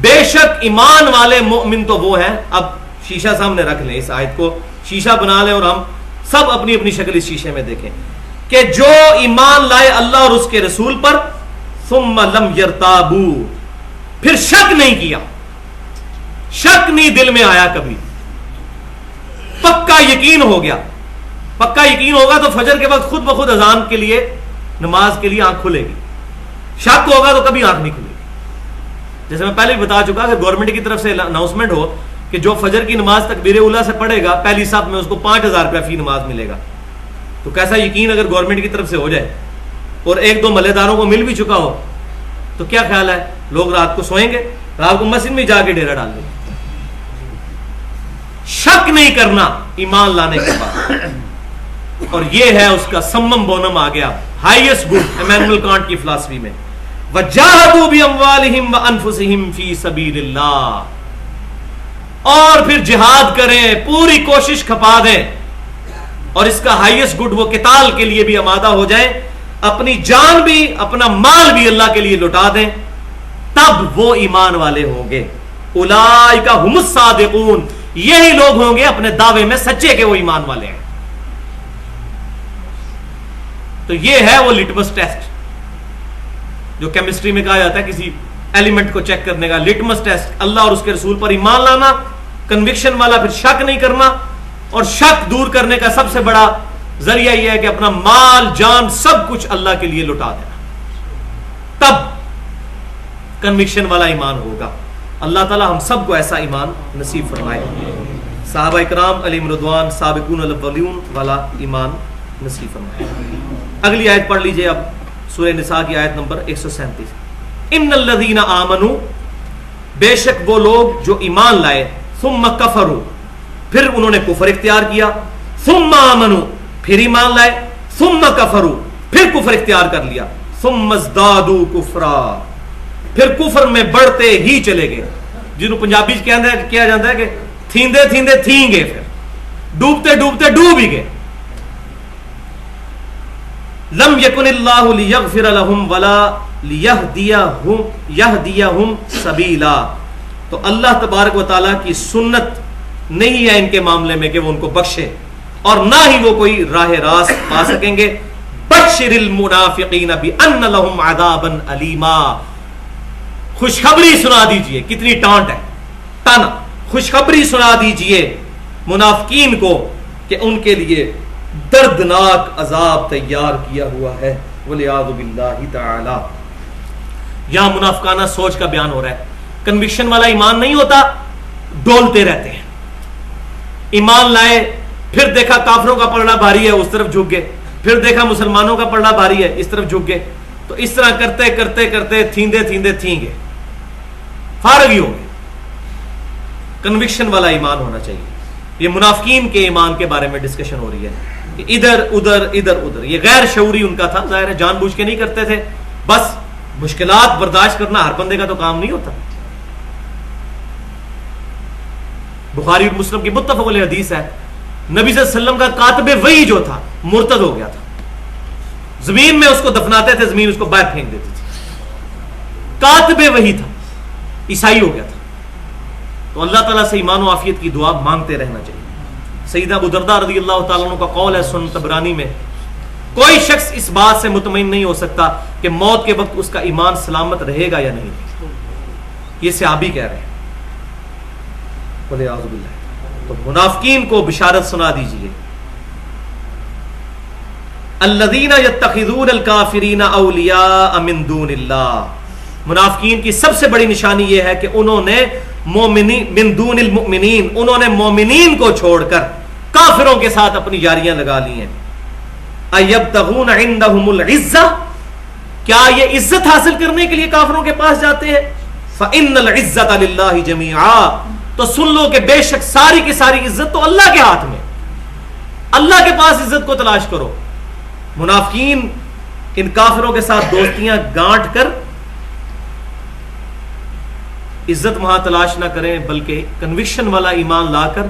بے شک ایمان والے مومن تو وہ ہیں. اب شیشہ سامنے رکھ لیں, اس آیت کو شیشہ بنا لیں اور ہم سب اپنی اپنی شکل اس شیشے میں دیکھیں کہ جو ایمان لائے اللہ اور اس کے رسول پر, ثم لم یرتابوا, پھر شک نہیں کیا, شک نہیں دل میں آیا کبھی, پکا یقین ہو گیا پکا یقین ہوگا تو فجر کے وقت خود بخود اذان کے لیے نماز کے لیے آنکھ کھلے گی. شک ہوگا تو کبھی آنکھ نہیں کھلے گی. جیسے میں پہلے بھی بتا چکا کہ گورنمنٹ کی طرف سے اناؤنسمنٹ ہو کہ جو فجر کی نماز تکبیر اولیٰ سے پڑھے گا پہلی صف میں اس کو 5,000 روپیہ فی نماز ملے گا. تو کیسا یقین اگر گورنمنٹ کی طرف سے ہو جائے اور ایک دو ملے داروں کو مل بھی چکا ہو تو کیا خیال ہے, لوگ رات کو سوئیں گے, رات کو مسجد میں جا کے ڈیرا ڈال دیں گے. شک نہیں کرنا ایمان لانے کے بعد, اور یہ ہے اس کا سمم بونم آ گیا, ہائیسٹ گڈ ایمینوئل کانٹ کی فلسفی میں. وَجَاهَدُوا بِأَمْوَالِهِمْ وَأَنفُسِهِمْ فِي سَبِيلِ اللَّهِ, اور پھر جہاد کریں, پوری کوشش کھپا دیں, اور اس کا ہائیسٹ گڈ وہ قتال کے لیے بھی آمادہ ہو جائیں, اپنی جان بھی اپنا مال بھی اللہ کے لیے لٹا دیں, تب وہ ایمان والے ہوں گے. اولئک هم الصادقون, یہی لوگ ہوں گے اپنے دعوے میں سچے کہ وہ ایمان والے ہیں. تو یہ ہے وہ لٹمس ٹیسٹ جو کیمسٹری میں کہا جاتا ہے کسی ایلیمنٹ کو چیک کرنے کا. لٹمس ٹیسٹ اللہ اور اس کے رسول پر ایمان لانا, کنوکشن والا, پھر شک نہیں کرنا, اور شک دور کرنے کا سب سے بڑا ذریعہ یہ ہے کہ اپنا مال جان سب کچھ اللہ کے لیے لٹا دینا, تب کنوکشن والا ایمان ہوگا. اللہ تعالی ہم سب کو ایسا ایمان نصیب فرمائے, صحابہ اکرام علیہم رضوان سابقون الاولون والا ایمان نصیب فرمائے. اگلی آیت پڑھ لیجئے اب, سورہ نساء کی آیت نمبر 137. ان الذین آمنوا, بے شک وہ لوگ جو ایمان لائے, ثم کفروا, پھر انہوں نے کفر اختیار کیا, ثم آمنوا, پھر ایمان لائے, ثم کفروا, پھر کفر اختیار کر لیا, ثم ازدادوا کفرا, پھر کفر میں بڑھتے ہی چلے گئے. جنہوں پنجابی کیا جاتا ہے کہ تھیندے تھیندے تھیں گے, پھر ڈوبتے ڈوبتے ڈوب ہی گئے. لم یکن اللہ لیغفر لهم ولا یہدیہم سبیلا, تو اللہ تبارک و تعالیٰ کی سنت نہیں ہے ان کے معاملے میں کہ وہ ان کو بخشے, اور نہ ہی وہ کوئی راہ راست پا سکیں گے. بشر المنافقین بان لهم عذابا الیما, خوشخبری سنا دیجئے, کتنی ٹانٹ ہے, تانا, خوشخبری سنا دیجئے منافقین کو کہ ان کے لیے دردناک عذاب تیار کیا ہوا ہے. وَلِعَاذُ بِاللَّهِ تَعَالَى. یہاں منافقانہ سوچ کا بیان ہو رہا ہے. کنوکشن والا ایمان نہیں ہوتا, ڈولتے رہتے ہیں. ایمان لائے, پھر دیکھا کافروں کا پلڑا بھاری ہے, اس طرف جھک گئے, پھر دیکھا مسلمانوں کا پلڑا بھاری ہے, اس طرف جھک گئے. تو اس طرح کرتے کرتے کرتے تھیندے تھیندے تھیں گے, فارغ ہی ہو گئے. کنوکشن والا ایمان ہونا چاہیے. یہ منافقین کے ایمان کے بارے میں ڈسکشن ہو رہی ہے کہ ادھر ادھر ادھر ادھر. یہ غیر شعوری ان کا تھا, ظاہر ہے جان بوجھ کے نہیں کرتے تھے, بس مشکلات برداشت کرنا ہر بندے کا تو کام نہیں ہوتا. بخاری اور مسلم کی متفق علیہ حدیث ہے, نبی صلی اللہ علیہ وسلم کا کاتب وحی جو تھا مرتد ہو گیا تھا. زمین میں اس کو دفناتے تھے, زمین اس کو باہر پھینک دیتی تھی. کاتب وحی تھا, عیسائی ہو گیا تھا. تو اللہ تعالیٰ سے ایمان و عافیت کی دعا مانگتے رہنا چاہیے. سیدنا ابو درداء رضی اللہ تعالیٰ عنہ کا قول ہے سنن طبرانی میں, کوئی شخص اس بات سے مطمئن نہیں ہو سکتا کہ موت کے وقت اس کا ایمان سلامت رہے گا یا نہیں. یہ صحابی کہہ رہے ہیں. وَلِعَاذُ بِاللَّهِ. تو منافقین کو بشارت سنا دیجئے. الذین یتخذون الکافرین اولیاء من دون اللہ. منافقین کی سب سے بڑی نشانی یہ ہے کہ انہوں نے من دون المؤمنین, انہوں نے مومنین کو چھوڑ کر کافروں کے ساتھ اپنی یاریاں لگا لی ہیں. ایبتغون عندهم العزہ, کیا یہ عزت حاصل کرنے کے لیے کافروں کے پاس جاتے ہیں؟ فإن العزة للہ جمیعا, تو سن لو کہ بے شک ساری کی ساری عزت تو اللہ کے ہاتھ میں, اللہ کے پاس عزت کو تلاش کرو. منافقین ان کافروں کے ساتھ دوستیاں گانٹ کر عزت وہاں تلاش نہ کریں, بلکہ کنوکشن والا ایمان لا کر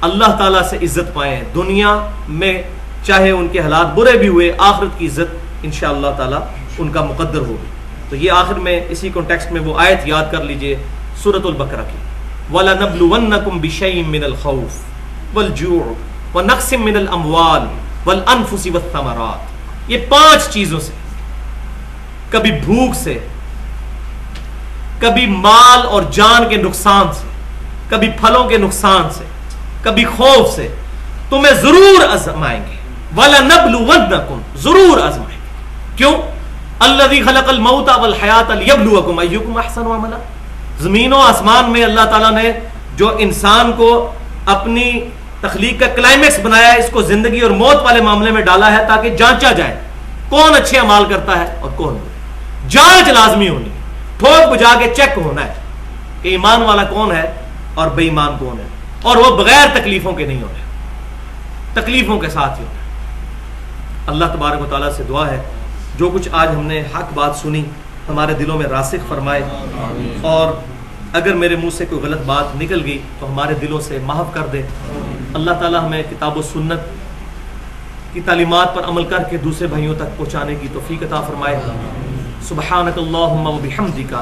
اللہ تعالیٰ سے عزت پائیں. دنیا میں چاہے ان کے حالات برے بھی ہوئے, آخرت کی عزت انشاءاللہ تعالیٰ ان کا مقدر ہوگی. تو یہ آخر میں اسی کانٹیکسٹ میں وہ آیت یاد کر لیجئے سورۃ البقرہ کی, وَلَنَبْلُوَنَّكُمْ بِشَيْءٍ مِّنَ الْخَوْفِ وَالْجُوعِ وَنَقْصٍ مِّنَ الْأَمْوَالِ وَالْأَنفُسِ وَالثَّمَرَاتِ. یہ 5 چیزوں سے, کبھی بھوک سے, کبھی مال اور جان کے نقصان سے, کبھی پھلوں کے نقصان سے, کبھی خوف سے, تمہیں ضرور آزمائیں گے، وَلَنَبْلُوَنَّكُمْ، ضرور آزمائیں گے. کیوں؟ الَّذِي خَلَقَ الْمَوْتَ وَالْحَيَاةَ لِيَبْلُوَكُمْ أَيُّكُمْ أَحْسَنُ عَمَلًا. زمین و آسمان میں اللہ تعالیٰ نے جو انسان کو اپنی تخلیق کا کلائمیکس بنایا ہے، اس کو زندگی اور موت والے معاملے میں ڈالا ہے تاکہ جانچا جائے کون اچھے اعمال کرتا ہے اور کون نہیں. جانچ لازمی ہونی، ٹھوک بجا کے چیک ہونا ہے کہ ایمان والا کون ہے اور بے ایمان کون ہے، اور وہ بغیر تکلیفوں کے نہیں ہونے، تکلیفوں کے ساتھ ہی ہونا. اللہ تبارک و تعالیٰ سے دعا ہے جو کچھ آج ہم نے حق بات سنی ہمارے دلوں میں راسخ فرمائے، اور اگر میرے منہ سے کوئی غلط بات نکل گئی تو ہمارے دلوں سے محو کر دے. اللہ تعالیٰ ہمیں کتاب و سنت کی تعلیمات پر عمل کر کے دوسرے بھائیوں تک پہنچانے کی توفیق عطا فرمائے. سبحانک اللہم و بحمدک،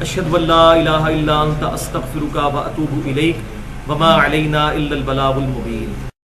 اشہد ان لا الہ الا انت، استغفرک و اتوب الیک، وما علینا الا البلاغ المبین.